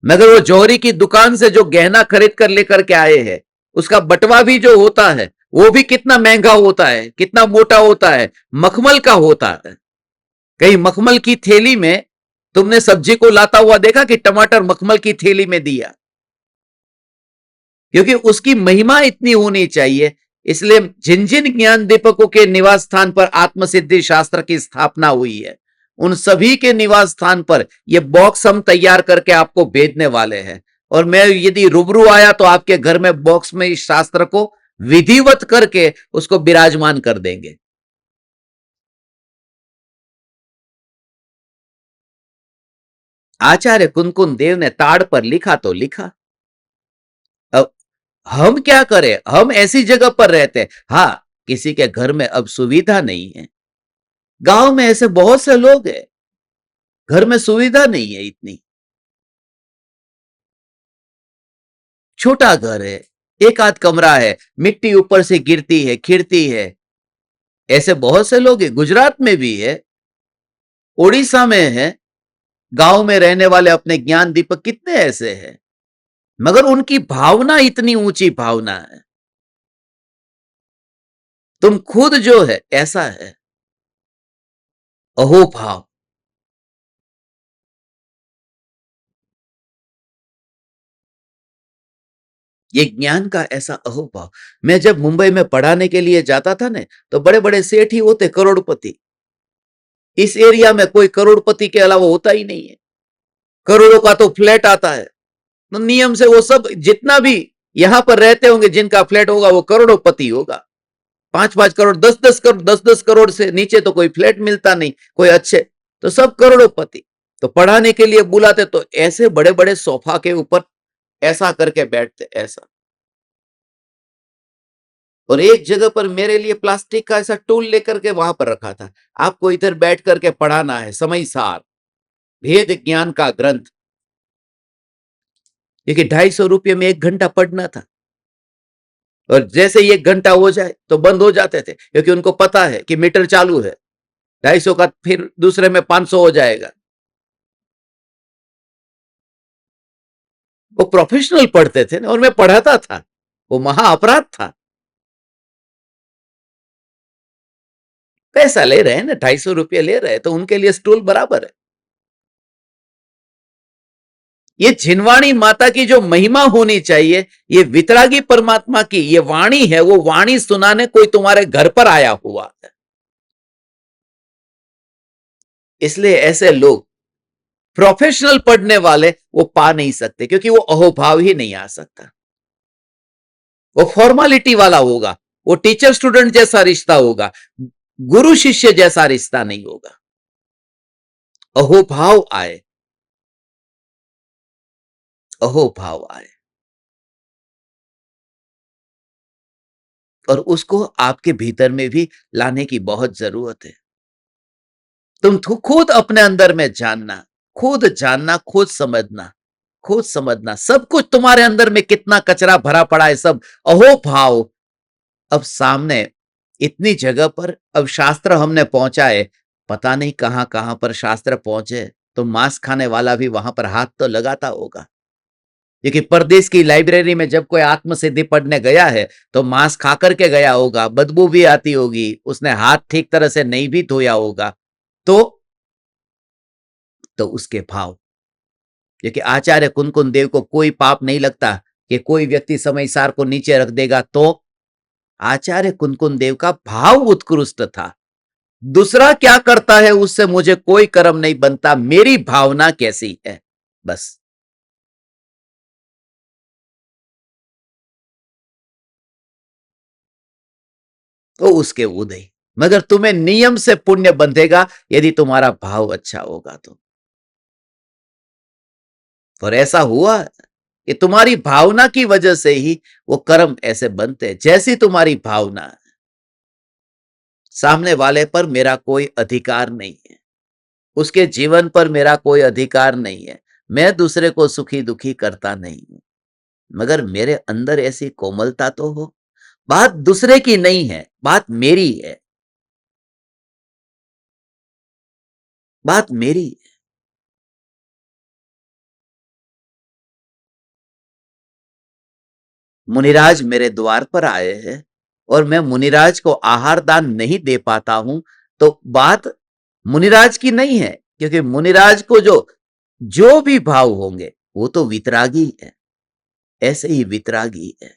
मगर वो जौहरी की दुकान से जो गहना खरीद कर लेकर के आए हैं, उसका बटवा भी जो होता है वो भी कितना महंगा होता है, कितना मोटा होता है, मखमल का होता है। कहीं मखमल की थैली में तुमने सब्जी को लाता हुआ देखा कि टमाटर मखमल की थैली में दिया? क्योंकि उसकी महिमा इतनी होनी चाहिए। इसलिए जिन जिन ज्ञान दीपकों के निवास स्थान पर आत्मसिद्धि शास्त्र की स्थापना हुई है, उन सभी के निवास स्थान पर यह बॉक्स हम तैयार करके आपको भेजने वाले हैं। और मैं यदि रूबरू आया तो आपके घर में बॉक्स में इस शास्त्र को विधिवत करके उसको विराजमान कर देंगे। आचार्य कुनकुन देव ने ताड़ पर लिखा तो लिखा। अब हम क्या करें, हम ऐसी जगह पर रहते हैं। हाँ, किसी के घर में अब सुविधा नहीं है। गांव में ऐसे बहुत से लोग हैं, घर में सुविधा नहीं है इतनी, छोटा घर है, एक आध कमरा है, मिट्टी ऊपर से गिरती है, खिड़ती है। ऐसे बहुत से लोग हैं, गुजरात में भी है, उड़ीसा में है। गांव में रहने वाले अपने ज्ञान दीपक कितने ऐसे हैं, मगर उनकी भावना इतनी ऊंची भावना है। तुम खुद जो है ऐसा है, अहोभाव। ये ज्ञान का ऐसा अहोभाव। मैं जब मुंबई में पढ़ाने के लिए जाता था ना, तो बड़े बड़े सेठ ही होते, करोड़पति। इस एरिया में कोई करोड़पति के अलावा होता ही नहीं है। करोड़ों का तो फ्लैट आता है, तो नियम से वो सब जितना भी यहां पर रहते होंगे, जिनका फ्लैट होगा वो करोड़पति होगा। 5-5 करोड़, 10-10 करोड़, 10-10 करोड़ से नीचे तो कोई फ्लैट मिलता नहीं कोई अच्छे, तो सब करोड़पति। तो पढ़ाने के लिए बुलाते तो ऐसे बड़े बड़े सोफा के ऊपर ऐसा करके बैठते, ऐसा। और एक जगह पर मेरे लिए प्लास्टिक का ऐसा टूल लेकर के वहां पर रखा था, आपको इधर बैठ करके पढ़ाना है समय सार भेद ज्ञान का ग्रंथ। क्योंकि 250 रुपये में 1 घंटा पढ़ना था, और जैसे ही 1 घंटा हो जाए तो बंद हो जाते थे, क्योंकि उनको पता है कि मीटर चालू है, 250 का फिर दूसरे में 500 हो जाएगा। वो प्रोफेशनल पढ़ते थे और मैं पढ़ाता था, वो महा अपराध था। पैसा ले रहे हैं ना, 250 रुपये ले रहे हैं, तो उनके लिए स्टूल बराबर है। ये जिनवाणी माता की जो महिमा होनी चाहिए, ये वितरागी परमात्मा की ये वाणी है, वो वाणी सुनाने कोई तुम्हारे घर पर आया हुआ है। इसलिए ऐसे लोग, प्रोफेशनल पढ़ने वाले, वो पा नहीं सकते, क्योंकि वो अहोभाव ही नहीं आ सकता। वो फॉर्मालिटी वाला होगा, वो टीचर स्टूडेंट जैसा रिश्ता होगा, गुरु शिष्य जैसा रिश्ता नहीं होगा। अहोभाव आए, अहोभाव आए, और उसको आपके भीतर में भी लाने की बहुत जरूरत है। तुम खुद अपने अंदर में जानना, खुद जानना, खुद समझना, खुद समझना सब कुछ तुम्हारे अंदर में कितना कचरा भरा पड़ा है, सब अहोभाव। अब सामने इतनी जगह पर अब शास्त्र हमने पहुंचाए, पता नहीं कहां कहां पर शास्त्र पहुंचे, तो मांस खाने वाला भी वहां पर हाथ तो लगाता होगा। क्योंकि परदेश की लाइब्रेरी में जब कोई आत्मसिद्धि पढ़ने गया है तो मांस खा करके गया होगा, बदबू भी आती होगी, उसने हाथ ठीक तरह से नहीं भी धोया होगा, तो उसके भाव, क्योंकि आचार्य कुनकुन देव को कोई पाप नहीं लगता कि कोई व्यक्ति समयसार को नीचे रख देगा, तो आचार्य कुनकुन देव का भाव उत्कृष्ट था। दूसरा क्या करता है उससे मुझे कोई कर्म नहीं बनता, मेरी भावना कैसी है, बस। तो उसके उदय, मगर तुम्हें नियम से पुण्य बंधेगा यदि तुम्हारा भाव अच्छा होगा तो। और ऐसा हुआ कि तुम्हारी भावना की वजह से ही वो कर्म ऐसे बनते हैं, जैसी तुम्हारी भावना। सामने वाले पर मेरा कोई अधिकार नहीं है, उसके जीवन पर मेरा कोई अधिकार नहीं है, मैं दूसरे को सुखी दुखी करता नहीं हूं, मगर मेरे अंदर ऐसी कोमलता तो हो। बात दूसरे की नहीं है, बात मेरी है, बात मेरी है। मुनिराज मेरे द्वार पर आए हैं और मैं मुनिराज को आहार दान नहीं दे पाता हूं, तो बात मुनिराज की नहीं है, क्योंकि मुनिराज को जो जो भी भाव होंगे वो तो वितरागी है, ऐसे ही वितरागी है,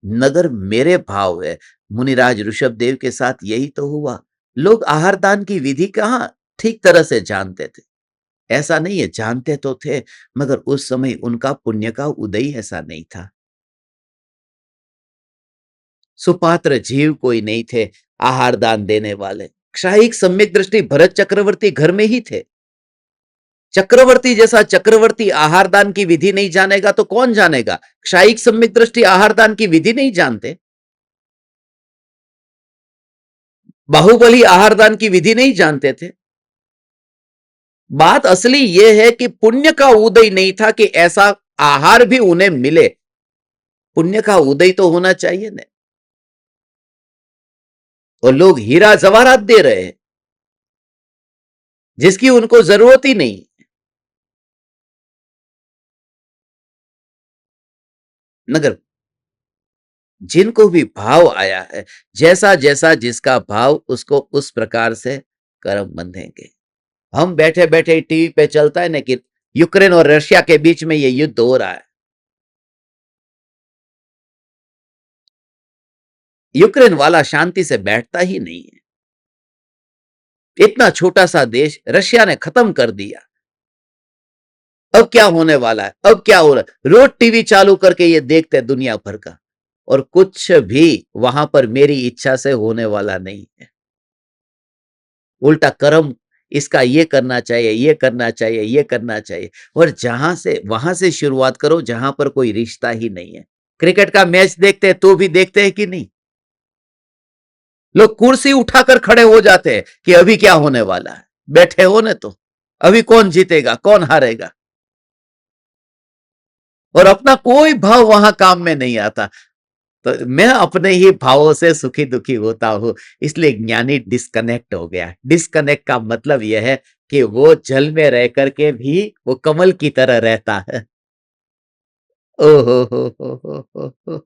नगर मेरे भाव है। मुनिराज ऋषभ देव के साथ यही तो हुआ। लोग आहार दान की विधि कहां ठीक तरह से जानते थे, ऐसा नहीं है, जानते तो थे, मगर उस समय उनका पुण्य का उदय ऐसा नहीं था। सुपात्र जीव कोई नहीं थे आहार दान देने वाले। क्षायिक सम्यक दृष्टि भरत चक्रवर्ती घर में ही थे। चक्रवर्ती जैसा चक्रवर्ती आहार दान की विधि नहीं जानेगा तो कौन जानेगा? क्षायिक सम्यक दृष्टि आहार दान की विधि नहीं जानते। बाहुबली आहार दान की विधि नहीं जानते थे। बात असली यह है कि पुण्य का उदय नहीं था कि ऐसा आहार भी उन्हें मिले। पुण्य का उदय तो होना चाहिए ना। और लोग हीरा जवाहरात दे रहे हैं जिसकी उनको जरूरत ही नहीं। मगर जिनको भी भाव आया है, जैसा जैसा जिसका भाव, उसको उस प्रकार से कर्म बंधेंगे। हम बैठे बैठे टीवी पे चलता है ना कि यूक्रेन और रशिया के बीच में ये युद्ध हो रहा है। यूक्रेन वाला शांति से बैठता ही नहीं है। इतना छोटा सा देश रशिया ने खत्म कर दिया। अब क्या होने वाला है, अब क्या हो रहा है, रोज टीवी चालू करके ये देखते हैं दुनिया भर का, और कुछ भी वहां पर मेरी इच्छा से होने वाला नहीं है। उल्टा कर्म इसका ये करना चाहिए, ये करना चाहिए, ये करना चाहिए, और जहां से वहां से शुरुआत करो जहां पर कोई रिश्ता ही नहीं है। क्रिकेट का मैच देखते हैं तो भी देखते हैं कि नहीं? लोग कुर्सी उठाकर खड़े हो जाते हैं कि अभी क्या होने वाला है। बैठे हो ना, तो अभी कौन जीतेगा कौन हारेगा, और अपना कोई भाव वहां काम में नहीं आता। तो मैं अपने ही भावों से सुखी दुखी होता हूं, इसलिए ज्ञानी डिस्कनेक्ट हो गया। डिस्कनेक्ट का मतलब यह है कि वो जल में रह करके भी वो कमल की तरह रहता है। ओहो हो।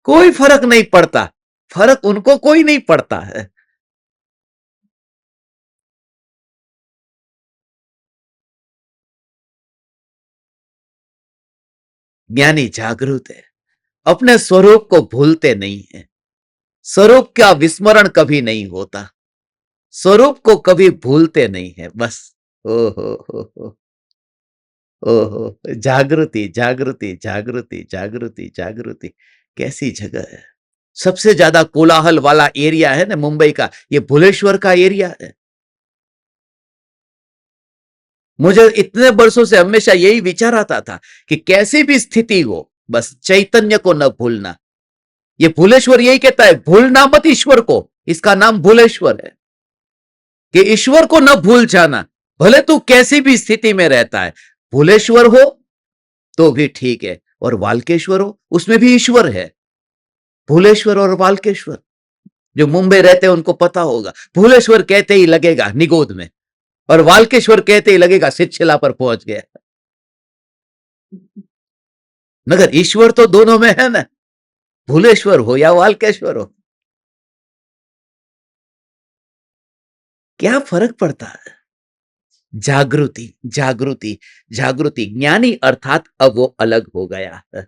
कोई फर्क नहीं पड़ता, फर्क उनको कोई नहीं पड़ता है। ज्ञानी जागरूक है, अपने स्वरूप को भूलते नहीं है। स्वरूप का विस्मरण कभी नहीं होता, स्वरूप को कभी भूलते नहीं है, बस। ओ हो, जागृति जागृति जागृति जागृति जागृति, कैसी जगह है। सबसे ज्यादा कोलाहल वाला एरिया है ना मुंबई का, ये भुलेश्वर का एरिया है। मुझे इतने वर्षों से हमेशा यही विचार आता था कि कैसी भी स्थिति हो बस चैतन्य को न भूलना। ये भुलेश्वर यही कहता है, भूलना मत ईश्वर को, इसका नाम भुलेश्वर है, कि ईश्वर को न भूल जाना। भले तू कैसी भी स्थिति में रहता है, भुलेश्वर हो तो भी ठीक है, और वाल्केश्वर हो उसमें भी ईश्वर है। भुलेश्वर और वाल्केश्वर, जो मुंबई रहते हैं उनको पता होगा, भुलेश्वर कहते ही लगेगा निगोद में, और वाल्केश्वर कहते ही लगेगा शिला पर पहुंच गया। मगर ईश्वर तो दोनों में है ना, भूलेश्वर हो या वाल्केश्वर हो, क्या फर्क पड़ता है? जागृति, जागृति, जागृति। ज्ञानी अर्थात अब वो अलग हो गया है,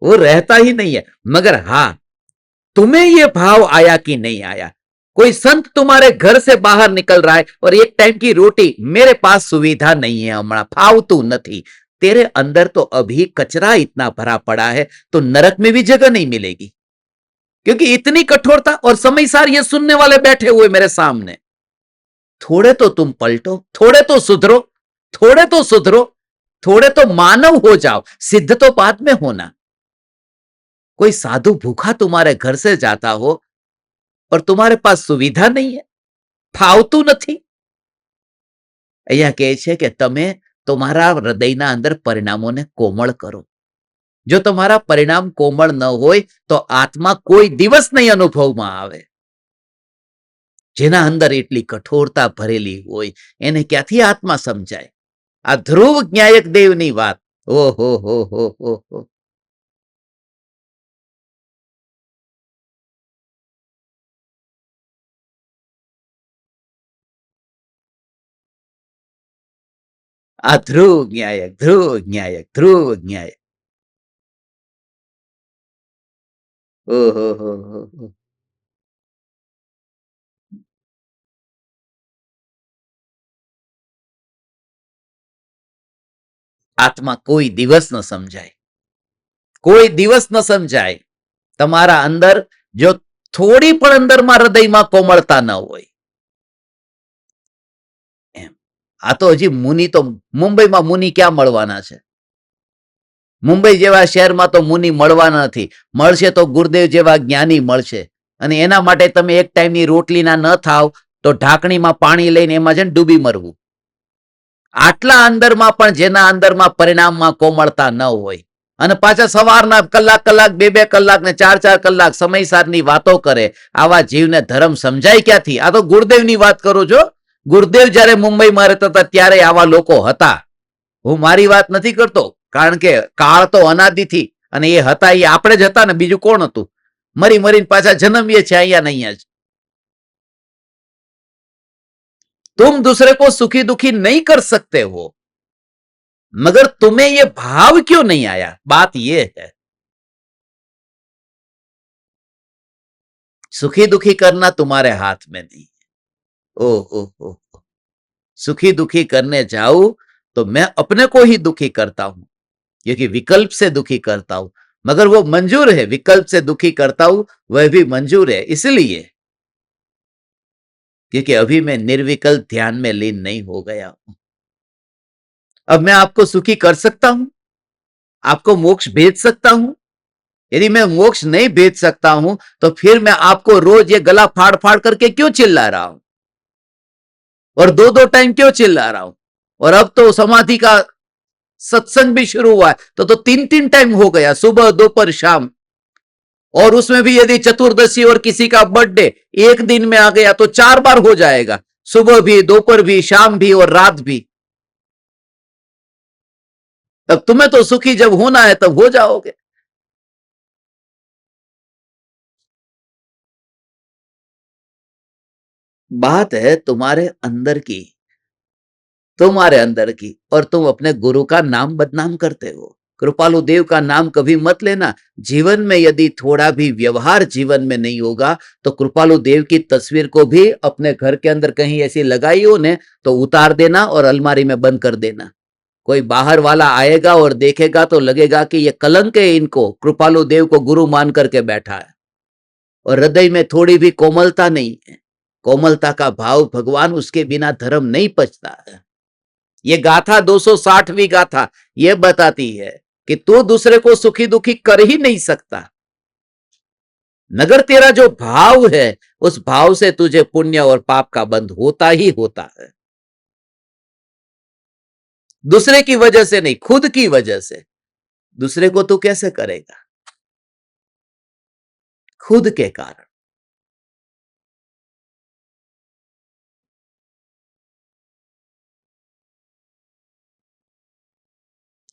वो रहता ही नहीं है। मगर हां, तुम्हें ये भाव आया कि नहीं आया? कोई संत तुम्हारे घर से बाहर निकल रहा है और एक टाइम की रोटी, मेरे पास सुविधा नहीं है, हमारा फावतू नहीं, तेरे अंदर तो अभी कचरा इतना भरा पड़ा है, तो नरक में भी जगह नहीं मिलेगी। क्योंकि इतनी कठोरता, और समय सार ये सुनने वाले बैठे हुए मेरे सामने। थोड़े तो तुम पलटो, थोड़े तो सुधरो, थोड़े तो सुधरो, थोड़े तो मानव हो जाओ, सिद्ध तो बाद में होना। कोई साधु भूखा तुम्हारे घर से जाता हो और तुम्हारे पास सुविधा नहीं है, ફાવતું નથી। અહીંયા કહે છે કે તમે તમારા હૃદયના અંદર પરિણામોને કોમળ કરો। જો તમારા પરિણામ કોમળ ન હોય તો આત્મા કોઈ દિવસ નહીં અનુભવમાં આવે। જેના અંદર એટલી કઠોરતા ભરેલી હોય એને ક્યાંથી આત્મા સમજાય? આ ધ્રુવ જ્ઞાયક દેવની વાત, ઓહો હો હો હો હો। આ ધ્રુવ જ્ઞાયક, ધ્રુવ જ્ઞાયક, ધ્રુવ જ્ઞાયક, ઓહો હો હો હો। આત્મા કોઈ દિવસ ન સમજાય, કોઈ દિવસ ન સમજાય। તમારા અંદર જો થોડી પણ અંદરમાં હૃદયમાં કોમળતા ન હોય, એમ। આ તો હજી મુનિ તો, મુંબઈમાં મુનિ ક્યાં મળવાના છે? મુંબઈ જેવા શહેરમાં તો મુનિ મળવાના નથી, મળશે તો ગુરુદેવ જેવા જ્ઞાની મળશે। અને એના માટે તમે એક ટાઈમની રોટલીના ન થાવ તો ઢાંકણીમાં પાણી લઈને એમાં છે ને ડૂબી મરવું। આટલા અંદરમાં પણ જેના અંદરમાં પરિણામમાં કોમળતા ન હોય અને પાછા સવારના કલાક કલાક, બે બે કલાક ને ચાર ચાર કલાક સમયસારની વાતો કરે, આવા જીવને ધર્મ સમજાય ક્યાંથી? આ તો ગુરુદેવની વાત કરું છું। ગુરુદેવ જ્યારે મુંબઈમાં રહેતા હતા ત્યારે આવા લોકો હતા। હું મારી વાત નથી કરતો, કારણ કે કાળ તો અનાદિથી, અને એ હતા એ આપણે જ હતા ને, બીજું કોણ હતું? મરી મરીને પાછા જન્મીએ છીએ અહીંયા ને અહીંયા જ। तुम दूसरे को सुखी दुखी नहीं कर सकते हो, मगर तुम्हें ये भाव क्यों नहीं आया? बात ये है। सुखी दुखी करना तुम्हारे हाथ में नहीं है। ओ सुखी दुखी करने जाऊं तो मैं अपने को ही दुखी करता हूं, क्योंकि विकल्प से दुखी करता हूं। मगर वो मंजूर है, विकल्प से दुखी करता हूं वह भी मंजूर है, इसलिए क्योंकि अभी मैं निर्विकल्प ध्यान में लीन नहीं हो गया हूं। अब मैं आपको सुखी कर सकता हूं, आपको मोक्ष भेज सकता हूं? यदि मैं मोक्ष नहीं भेज सकता हूं तो फिर मैं आपको रोज ये गला फाड़ फाड़ करके क्यों चिल्ला रहा हूं, और दो दो टाइम क्यों चिल्ला रहा हूं? और अब तो समाधि का सत्संग भी शुरू हुआ है, तो तीन तीन टाइम हो गया, सुबह दोपहर शाम। और उसमें भी यदि चतुर्दशी और किसी का बर्थडे एक दिन में आ गया तो 4 बार हो जाएगा, सुबह भी, दोपहर भी, शाम भी और रात भी। तब तुम्हें तो सुखी जब होना है तब हो जाओगे। बात है तुम्हारे अंदर की, तुम्हारे अंदर की, और तुम अपने गुरु का नाम बदनाम करते हो। कृपालु देव का नाम कभी मत लेना। जीवन में यदि थोड़ा भी व्यवहार जीवन में नहीं होगा तो कृपालु देव की तस्वीर को भी अपने घर के अंदर कहीं ऐसी लगाई हो ने तो उतार देना और अलमारी में बंद कर देना। कोई बाहर वाला आएगा और देखेगा तो लगेगा कि ये कलंक है, इनको कृपालु देव को गुरु मान करके बैठा है, और हृदय में थोड़ी भी कोमलता नहीं है। कोमलता का भाव भगवान, उसके बिना धर्म नहीं पचता है। ये गाथा 260वीं गाथा ये बताती है कि तू दूसरे को सुखी दुखी कर ही नहीं सकता, मगर तेरा जो भाव है उस भाव से तुझे पुण्य और पाप का बंध होता ही होता है। दूसरे की वजह से नहीं, खुद की वजह से। दूसरे को तू कैसे करेगा? खुद के कारण।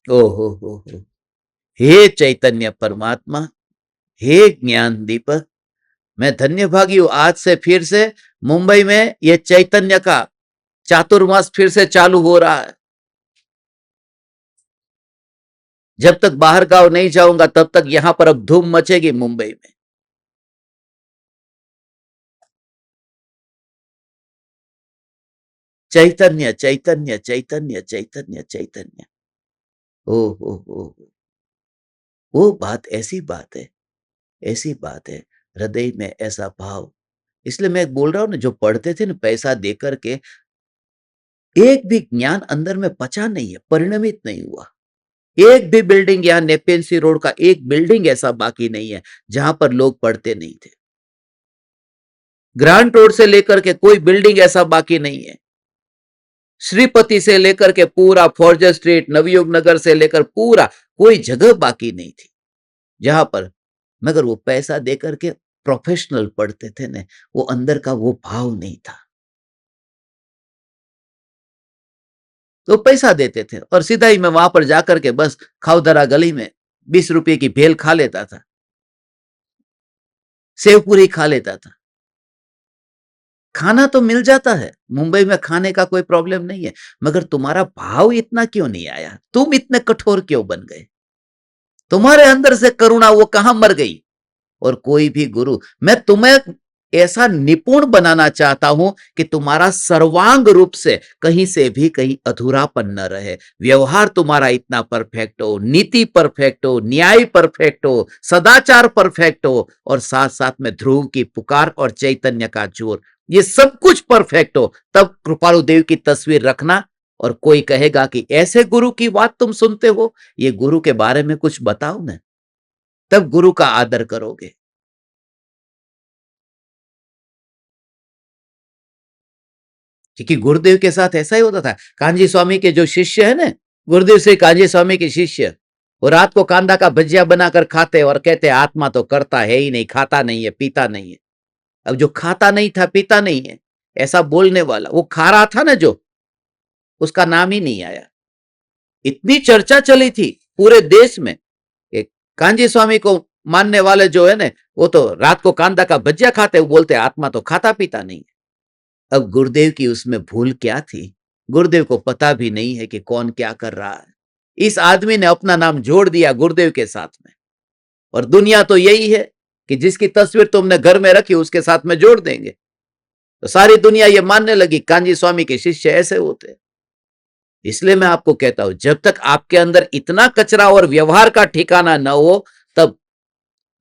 ओ हो। हे चैतन्य परमात्मा, हे ज्ञान दीपक, मैं धन्य भागी हूं। आज से फिर से मुंबई में ये चैतन्य का चातुर्मास फिर से चालू हो रहा है। जब तक बाहर गांव नहीं जाऊंगा तब तक यहां पर अब धूम मचेगी मुंबई में। चैतन्य चैतन्य चैतन्य चैतन्य चैतन्य। ओ हो। वो बात ऐसी बात है, ऐसी बात है, हृदय में ऐसा भाव। इसलिए मैं बोल रहा हूं ना, जो पढ़ते थे ना पैसा देकर के, एक भी ज्ञान अंदर में पचा नहीं है, परिणमित नहीं हुआ। एक भी बिल्डिंग, यहाँ नेपेन सी रोड का एक बिल्डिंग ऐसा बाकी नहीं है जहां पर लोग पढ़ते नहीं थे। ग्रांट रोड से लेकर के कोई बिल्डिंग ऐसा बाकी नहीं है। श्रीपति से लेकर के पूरा फॉर्जर स्ट्रीट, नवयुग नगर से लेकर पूरा कोई जगह बाकी नहीं थी जहां पर, मगर वो पैसा देकर के प्रोफेशनल पढ़ते थे ना, वो अंदर का वो भाव नहीं था। तो पैसा देते थे और सीधा ही मैं वहां पर जाकर के बस खाउदरा गली में 20 रुपए की भेल खा लेता था, सेव पूरी खा लेता था। खाना तो मिल जाता है, मुंबई में खाने का कोई प्रॉब्लम नहीं है, मगर तुम्हारा भाव इतना क्यों नहीं आया? तुम इतने कठोर क्यों बन गए? तुम्हारे अंदर से करुणा वो कहां मर गई? और कोई भी गुरु, मैं तुम्हें ऐसा निपुण बनाना चाहता हूं कि तुम्हारा सर्वांग रूप से कहीं से भी कहीं अधूरापन न रहे। व्यवहार तुम्हारा इतना परफेक्ट हो, नीति परफेक्ट हो, न्याय परफेक्ट हो, सदाचार परफेक्ट हो, और साथ साथ में ध्रुव की पुकार और चैतन्य का जोर, ये सब कुछ परफेक्ट हो, तब कृपालु देव की तस्वीर रखना। और कोई कहेगा कि ऐसे गुरु की बात तुम सुनते हो, ये गुरु के बारे में कुछ बताओ ना, तब गुरु का आदर करोगे। क्योंकि गुरुदेव के साथ ऐसा ही होता था। कांजी स्वामी के जो शिष्य है ना, गुरुदेव से कांजी स्वामी के शिष्य, वो रात को कांदा का भजिया बनाकर खाते और कहते आत्मा तो करता है ही नहीं, खाता नहीं है, पीता नहीं है। अब जो खाता नहीं था, पीता नहीं है, ऐसा बोलने वाला, वो खा रहा था ना जो, उसका नाम ही नहीं आया। इतनी चर्चा चली थी पूरे देश में, एक कांजी स्वामी को मानने वाले जो है ना, वो तो रात को कांदा का भजिया खाते, वो बोलते आत्मा तो खाता पीता नहीं। अब गुरुदेव की उसमें भूल क्या थी? गुरुदेव को पता भी नहीं है कि कौन क्या कर रहा है। इस आदमी ने अपना नाम जोड़ दिया गुरुदेव के साथ में, और दुनिया तो यही है कि जिसकी तस्वीर तुमने घर में रखी उसके साथ में जोड़ देंगे। तो सारी दुनिया ये मानने लगी कांजी स्वामी के शिष्य ऐसे होते हैं। इसलिए मैं आपको कहता हूं, जब तक आपके अंदर इतना कचरा और व्यवहार का ठिकाना न हो, तब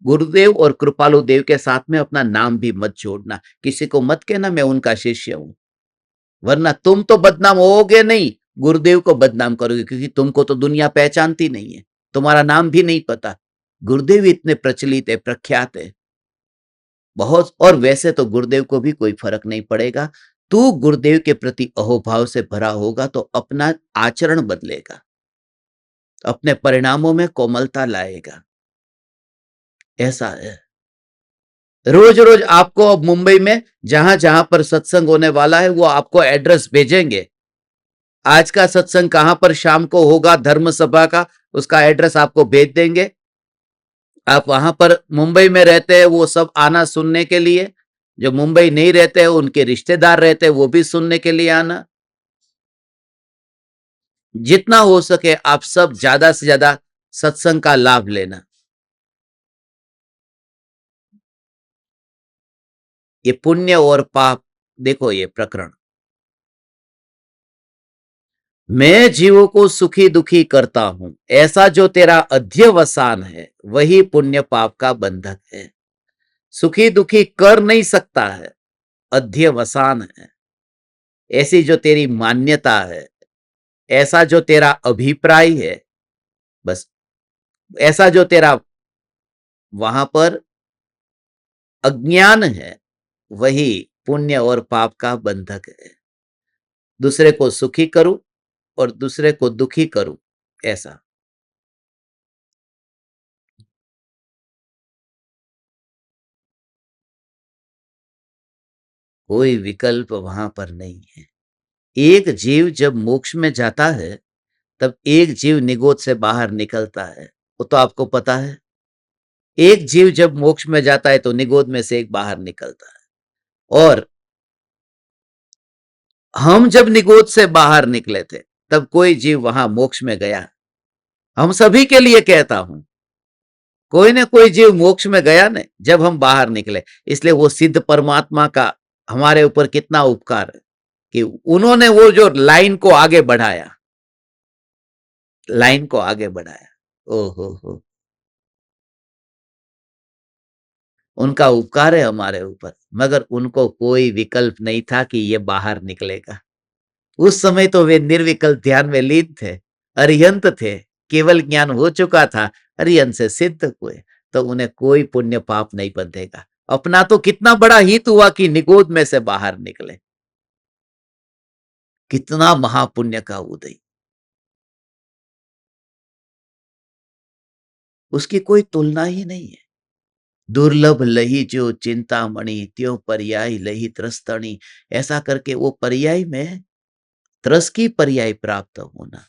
गुरुदेव और कृपालु देव के साथ में अपना नाम भी मत जोड़ना। किसी को मत कहना मैं उनका शिष्य हूं, वरना तुम तो बदनाम होगे नहीं, गुरुदेव को बदनाम करोगे, क्योंकि तुमको तो दुनिया पहचानती नहीं है, तुम्हारा नाम भी नहीं पता। गुरुदेव इतने प्रचलित है, प्रख्यात है बहुत। और वैसे तो गुरुदेव को भी कोई फर्क नहीं पड़ेगा। तू गुरुदेव के प्रति अहोभाव से भरा होगा तो अपना आचरण बदलेगा, अपने परिणामों में कोमलता लाएगा। ऐसा है। रोज रोज आपको अब मुंबई में जहां जहां पर सत्संग होने वाला है, वो आपको एड्रेस भेजेंगे। आज का सत्संग कहां पर शाम को होगा, धर्म सभा का, उसका एड्रेस आपको भेज देंगे। आप वहां पर मुंबई में रहते हैं वो सब आना सुनने के लिए, जो मुंबई नहीं रहते हैं उनके रिश्तेदार रहते हैं वो भी सुनने के लिए आना। जितना हो सके आप सब ज्यादा से ज्यादा सत्संग का लाभ लेना। ये पुण्य और पाप, देखो ये प्रकरण, मैं जीवों को सुखी दुखी करता हूं, ऐसा जो तेरा अध्यवसान है वही पुण्य पाप का बंधक है। सुखी दुखी कर नहीं सकता है, अध्यवसान है। ऐसी जो तेरी मान्यता है, ऐसा जो तेरा अभिप्राय है, बस ऐसा जो तेरा वहां पर अज्ञान है, वही पुण्य और पाप का बंधक है। दूसरे को सुखी करूं और दूसरे को दुखी करूं, ऐसा कोई विकल्प वहां पर नहीं है। एक जीव जब मोक्ष में जाता है तब एक जीव निगोद से बाहर निकलता है। वो तो आपको पता है। एक जीव जब मोक्ष में जाता है तो निगोद में से एक बाहर निकलता है। और हम जब निगोद से बाहर निकले थे तब कोई जीव वहां मोक्ष में गया? हम सभी के लिए कहता हूं, कोई ना कोई जीव मोक्ष में गया न जब हम बाहर निकले। इसलिए वो सिद्ध परमात्मा का हमारे ऊपर कितना उपकार है कि उन्होंने वो जो लाइन को आगे बढ़ाया, लाइन को आगे बढ़ाया। ओ हो, उनका उपकार है हमारे ऊपर। मगर उनको कोई विकल्प नहीं था कि ये बाहर निकलेगा। उस समय तो वे निर्विकल्प ध्यान में लीन थे, अरिहंत थे, केवल ज्ञान हो चुका था, अरिहंत से सिद्ध हुए। तो उन्हें कोई पुण्य पाप नहीं बंधेगा। अपना तो कितना बड़ा हित हुआ कि निगोद में से बाहर निकले। कितना महापुण्य का उदय, उसकी कोई तुलना ही नहीं है। दुर्लभ लही जो चिंतामणि, त्यों पर्याय लही त्रस्तणी। ऐसा करके वो पर्याय में त्रस की पर्याय प्राप्त होना,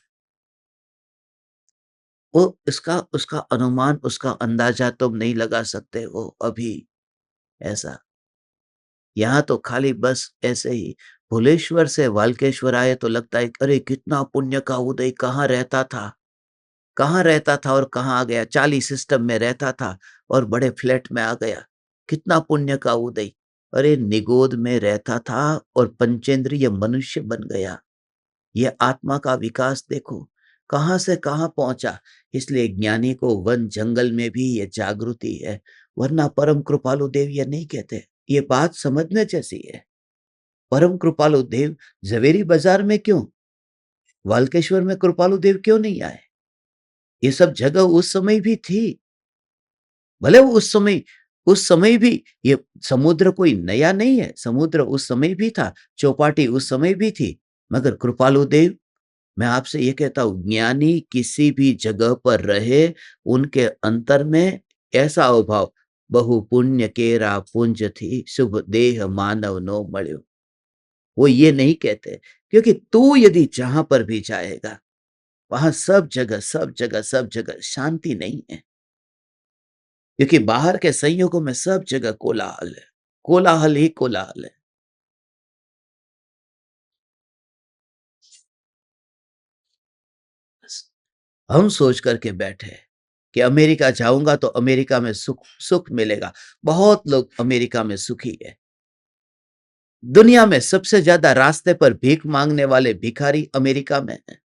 वो इसका उसका अनुमान, उसका अंदाजा तुम नहीं लगा सकते हो अभी। ऐसा यहाँ तो खाली बस ऐसे ही भुलेश्वर से वाल्केश्वर आए तो लगता है अरे कितना पुण्य का उदय, कहाँ रहता था, कहाँ रहता था और कहाँ आ गया। चाली सिस्टम में रहता था और बड़े फ्लैट में आ गया, कितना पुण्य का उदय। अरे निगोद में रहता था और पंचेंद्रिय मनुष्य बन गया। ये आत्मा का विकास देखो कहाँ से कहाँ पहुंचा। इसलिए ज्ञानी को वन जंगल में भी ये जागृति है, वरना परम कृपालु देव ये नहीं कहते। ये बात समझने जैसी है। परम कृपालु देव झवेरी बाजार में क्यों, वाल्केश्वर में कृपालु देव क्यों नहीं आए? ये सब जगह उस समय भी थी। भले वो उस समय भी, ये समुद्र कोई नया नहीं है, समुद्र उस समय भी था, चौपाटी उस समय भी थी। मगर कृपालु देव, मैं आपसे ये कहता हूं, ज्ञानी किसी भी जगह पर रहे, उनके अंतर में ऐसा अभाव, बहु पुण्य केरा पुंज थी, शुभ देह मानव नो मल्यो। वो ये नहीं कहते, क्योंकि तू यदि जहां पर भी जाएगा वहां सब जगह सब जगह सब जगह शांति नहीं है। क्योंकि बाहर के संयोगों में सब जगह कोलाहल है, कोलाहल ही कोलाहल है। हम सोच करके बैठे कि अमेरिका जाऊंगा तो अमेरिका में सुख सुख मिलेगा। बहुत लोग अमेरिका में सुखी है। दुनिया में सबसे ज्यादा रास्ते पर भीख मांगने वाले भिखारी अमेरिका में हैं।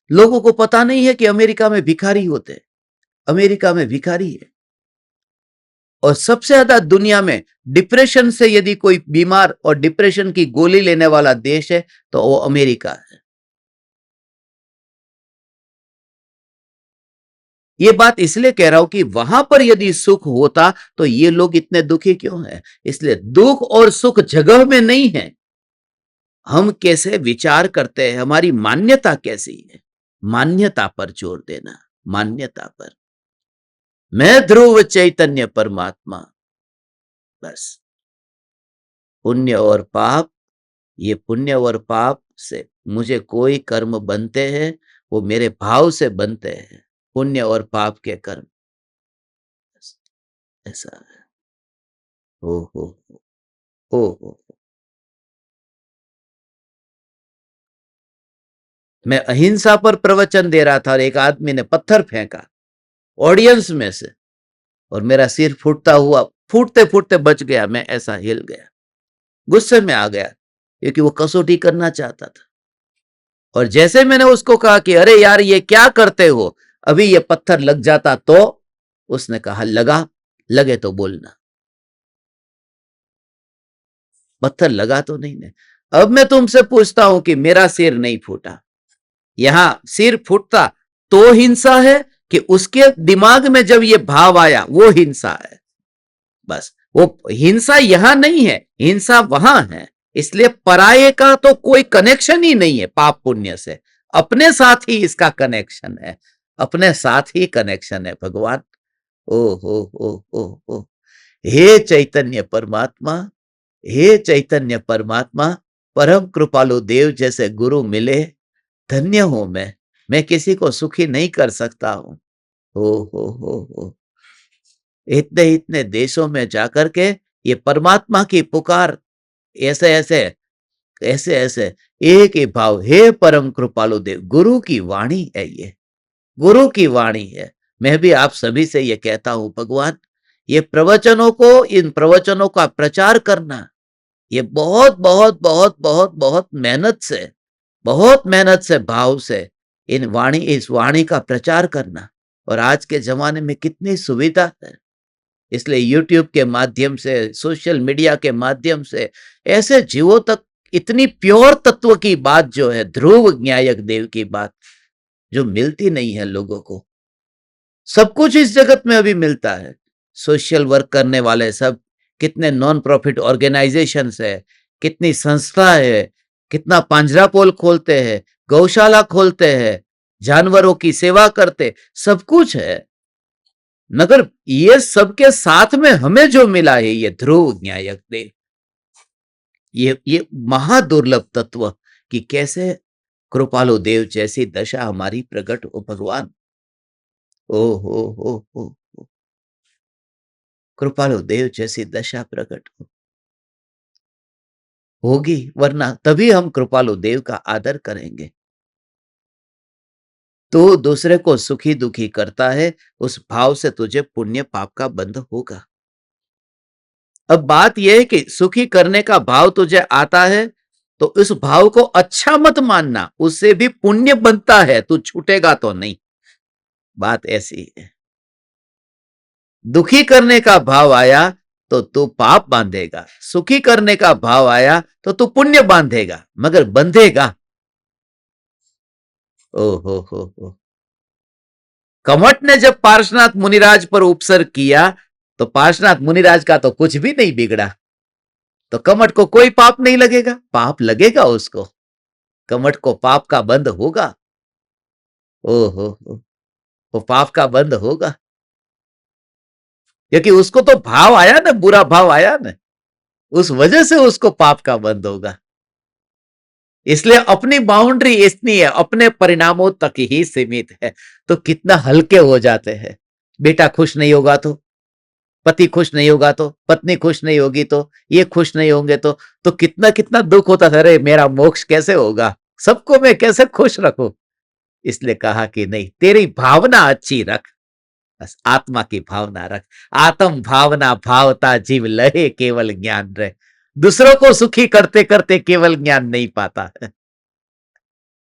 लोगों को पता नहीं है कि अमेरिका में भिखारी होते हैं। अमेरिका में भिखारी है। और सबसे ज्यादा दुनिया में डिप्रेशन से यदि कोई बीमार और डिप्रेशन की गोली लेने वाला देश है तो वो अमेरिका है। ये बात इसलिए कह रहा हूं कि वहां पर यदि सुख होता तो ये लोग इतने दुखी क्यों हैं? इसलिए दुख और सुख जगह में नहीं है, हम कैसे विचार करते हैं, हमारी मान्यता कैसी है। मान्यता पर जोर देना, मान्यता पर। मैं ध्रुव चैतन्य परमात्मा, बस। पुण्य और पाप, ये पुण्य और पाप से मुझे कोई कर्म बनते हैं, वो मेरे भाव से बनते हैं, पुण्य और पाप के कर्म। ऐसा है। ओ हो, ओ हो। मैं अहिंसा पर प्रवचन दे रहा था और एक आदमी ने पत्थर फेंका ऑडियंस में से, और मेरा सिर फूटता हुआ, फूटते फूटते बच गया। मैं ऐसा हिल गया, गुस्से में आ गया, क्योंकि वो कसौटी करना चाहता था। और जैसे मैंने उसको कहा कि अरे यार ये क्या करते हो, अभी ये पत्थर लग जाता तो, उसने कहा लगा, लगे तो बोलना। पत्थर लगा तो नहीं ने। अब मैं तुमसे पूछता हूं कि मेरा सिर नहीं फूटा, यहां सिर फूटता तो हिंसा है कि उसके दिमाग में जब ये भाव आया वो हिंसा है? बस वो हिंसा यहां नहीं है, हिंसा वहां है। इसलिए पराये का तो कोई कनेक्शन ही नहीं है पाप पुण्य से, अपने साथ ही इसका कनेक्शन है, अपने साथ ही कनेक्शन है भगवान। ओ हो, हे चैतन्य परमात्मा, हे चैतन्य परमात्मा, परम कृपालु देव जैसे गुरु मिले, धन्य हूं मैं किसी को सुखी नहीं कर सकता हूं। हो इतने इतने देशों में जाकर के ये परमात्मा की पुकार, ऐसे ऐसे ऐसे ऐसे एक ही भाव, हे परम कृपालु देव। गुरु की वाणी है ये, गुरु की वाणी है। मैं भी आप सभी से ये कहता हूं, भगवान ये प्रवचनों को, इन प्रवचनों का प्रचार करना, ये बहुत बहुत बहुत बहुत बहुत मेहनत से, बहुत मेहनत से, भाव से इस वाणी का प्रचार करना। और आज के जमाने में कितनी सुविधा है, इसलिए यूट्यूब के माध्यम से, सोशल मीडिया के माध्यम से ऐसे जीवों तक इतनी प्योर तत्व की बात जो है, ध्रुव न्यायक देव की बात, जो मिलती नहीं है लोगों को। सब कुछ इस जगत में अभी मिलता है। सोशल वर्क करने वाले सब, कितने नॉन प्रॉफिट ऑर्गेनाइजेशंस है, कितनी संस्था है, कितना पांजरापोल खोलते हैं, गौशाला खोलते हैं, जानवरों की सेवा करते, सब कुछ है। मगर ये सबके साथ में हमें जो मिला है, ये ध्रुव न्यायक देव, ये महादुर्लभ तत्व, कि कैसे कृपालु देव जैसी दशा हमारी प्रकट हो भगवान। ओ हो कृपालु देव जैसी दशा प्रकट होगी, वरना तभी हम कृपालु देव का आदर करेंगे। तो दूसरे को सुखी दुखी करता है, उस भाव से तुझे पुण्य पाप का बंध होगा। अब बात यह है कि सुखी करने का भाव तुझे आता है, तो उस भाव को अच्छा मत मानना, उससे भी पुण्य बनता है, तू छूटेगा तो नहीं। बात ऐसी है। दुखी करने का भाव आया तो तू पाप बांधेगा, सुखी करने का भाव आया तो तू पुण्य बांधेगा, मगर बंधेगा। ओ हो। कमट ने जब पार्श्वनाथ मुनिराज पर उपसर्ग किया, तो पार्श्वनाथ मुनिराज का तो कुछ भी नहीं बिगड़ा, तो कमट को कोई पाप नहीं लगेगा, पाप लगेगा उसको, कमट को पाप का बंध होगा। ओ हो, वो पाप का बंध होगा, क्योंकि उसको तो भाव आया ना, बुरा भाव आया ना, उस वजह से उसको पाप का बंध होगा। इसलिए अपनी बाउंड्री इतनी है, अपने परिणामों तक ही सीमित है, तो कितना हल्के हो जाते हैं। बेटा खुश नहीं होगा तो, पति खुश नहीं होगा तो, पत्नी खुश नहीं होगी तो, ये खुश नहीं होंगे तो कितना कितना दुख होता था, अरे मेरा मोक्ष कैसे होगा, सबको मैं कैसे खुश रखूं। इसलिए कहा कि नहीं, तेरी भावना अच्छी रख, बस आत्मा की भावना रख। आत्म भावना भावता जीव लहे केवल ज्ञान रहे। दूसरों को सुखी करते करते केवल ज्ञान नहीं पाता है।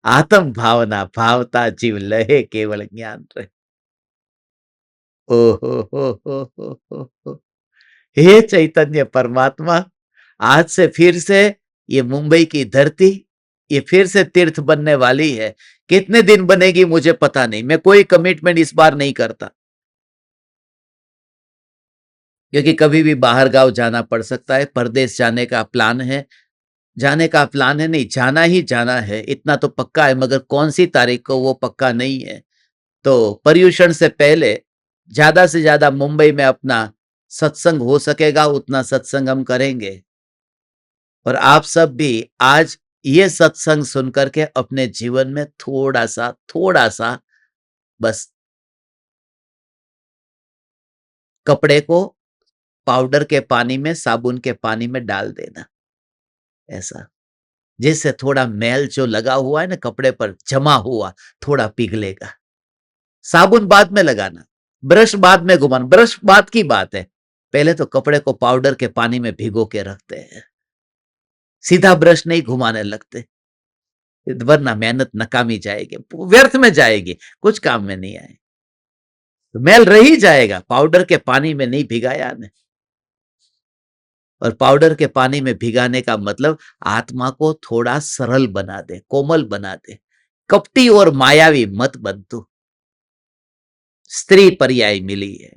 आत्म भावना भावता जीव लहे केवल ज्ञान रहे। ओ हो। हे चैतन्य परमात्मा, आज से फिर से ये मुंबई की धरती, ये फिर से तीर्थ बनने वाली है। कितने दिन बनेगी मुझे पता नहीं, मैं कोई कमिटमेंट इस बार नहीं करता, क्योंकि कभी भी बाहर गांव जाना पड़ सकता है। परदेश जाने का प्लान है, जाने का प्लान है, नहीं जाना ही जाना है, इतना तो पक्का है, मगर कौन सी तारीख को वो पक्का नहीं है। तो पर्यूषण से पहले ज्यादा से ज्यादा मुंबई में अपना सत्संग हो सकेगा उतना सत्संग हम करेंगे। और आप सब भी आज ये सत्संग सुनकर के अपने जीवन में थोड़ा सा बस कपड़े को पाउडर के पानी में, साबुन के पानी में डाल देना, ऐसा, जिससे थोड़ा मैल जो लगा हुआ है ना कपड़े पर जमा हुआ, थोड़ा पिघलेगा। साबुन बाद में लगाना, ब्रश बाद में घुमाना, ब्रश बाद की बात है, पहले तो कपड़े को पाउडर के पानी में भिगो के रखते हैं, सीधा ब्रश नहीं घुमाने लगते, वरना मेहनत नकामी जाएगी, व्यर्थ में जाएगी, कुछ काम में नहीं आएगी, तो मैल रही जाएगा। पाउडर के पानी में नहीं भिगाया ने, और पाउडर के पानी में भिगाने का मतलब आत्मा को थोड़ा सरल बना दे, कोमल बना दे। कपटी और मायावी मत बन तू। स्त्री पर्याय मिली है,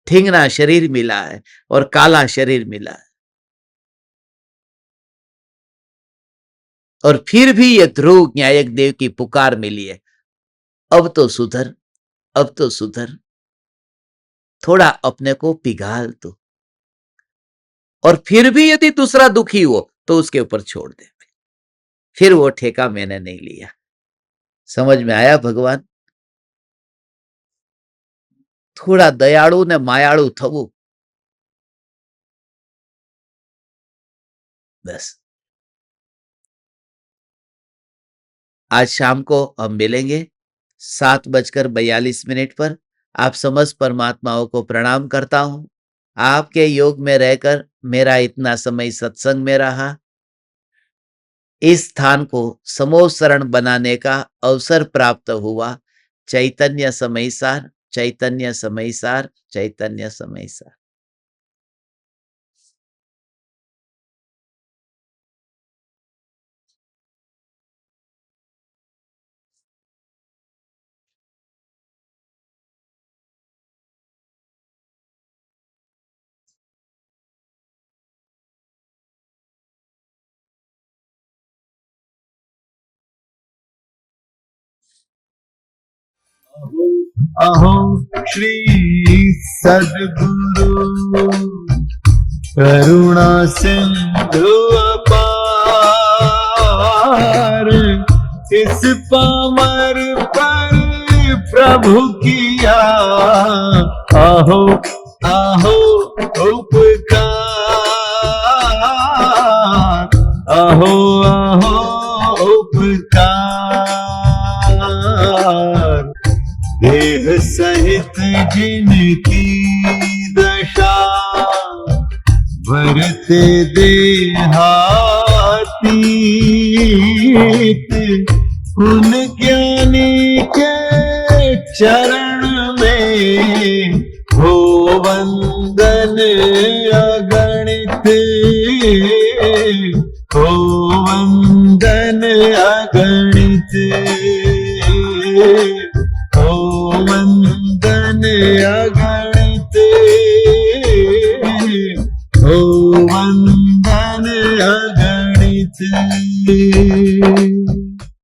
ठिंगना शरीर मिला है और काला शरीर मिला है, और फिर भी ये ध्रुव न्यायक देव की पुकार मिली है, अब तो सुधर, अब तो सुधर, थोड़ा अपने को पिघाल तू। और फिर भी यदि दूसरा दुखी हो तो उसके ऊपर छोड़ दे, फिर वो ठेका मैंने नहीं लिया। समझ में आया भगवान? थोड़ा दयाळु ने मायाळु थवू, बस। आज शाम को हम मिलेंगे 7:42 पर। आप समस्त परमात्माओं को प्रणाम करता हूं। आपके योग में रहकर मेरा इतना समय सत्संग में रहा, इस स्थान को समूह शरण बनाने का अवसर प्राप्त हुआ। चैतन्य समयसार, चैतन्य समयसार, चैतन्य समयसार। अहो श्री सद्गुरु करुणा सिंधु अपार, इस पामर पर प्रभु किया आहो आहो उपकार, आहो आहो उपकार। देह सहित जिनकी दशा भरते देहातीत, उन ज्ञानी के चरण में हो वंदन अगणित, हो वंदन अगणित, हो वंदन अगणित, हो वंदन अगणित।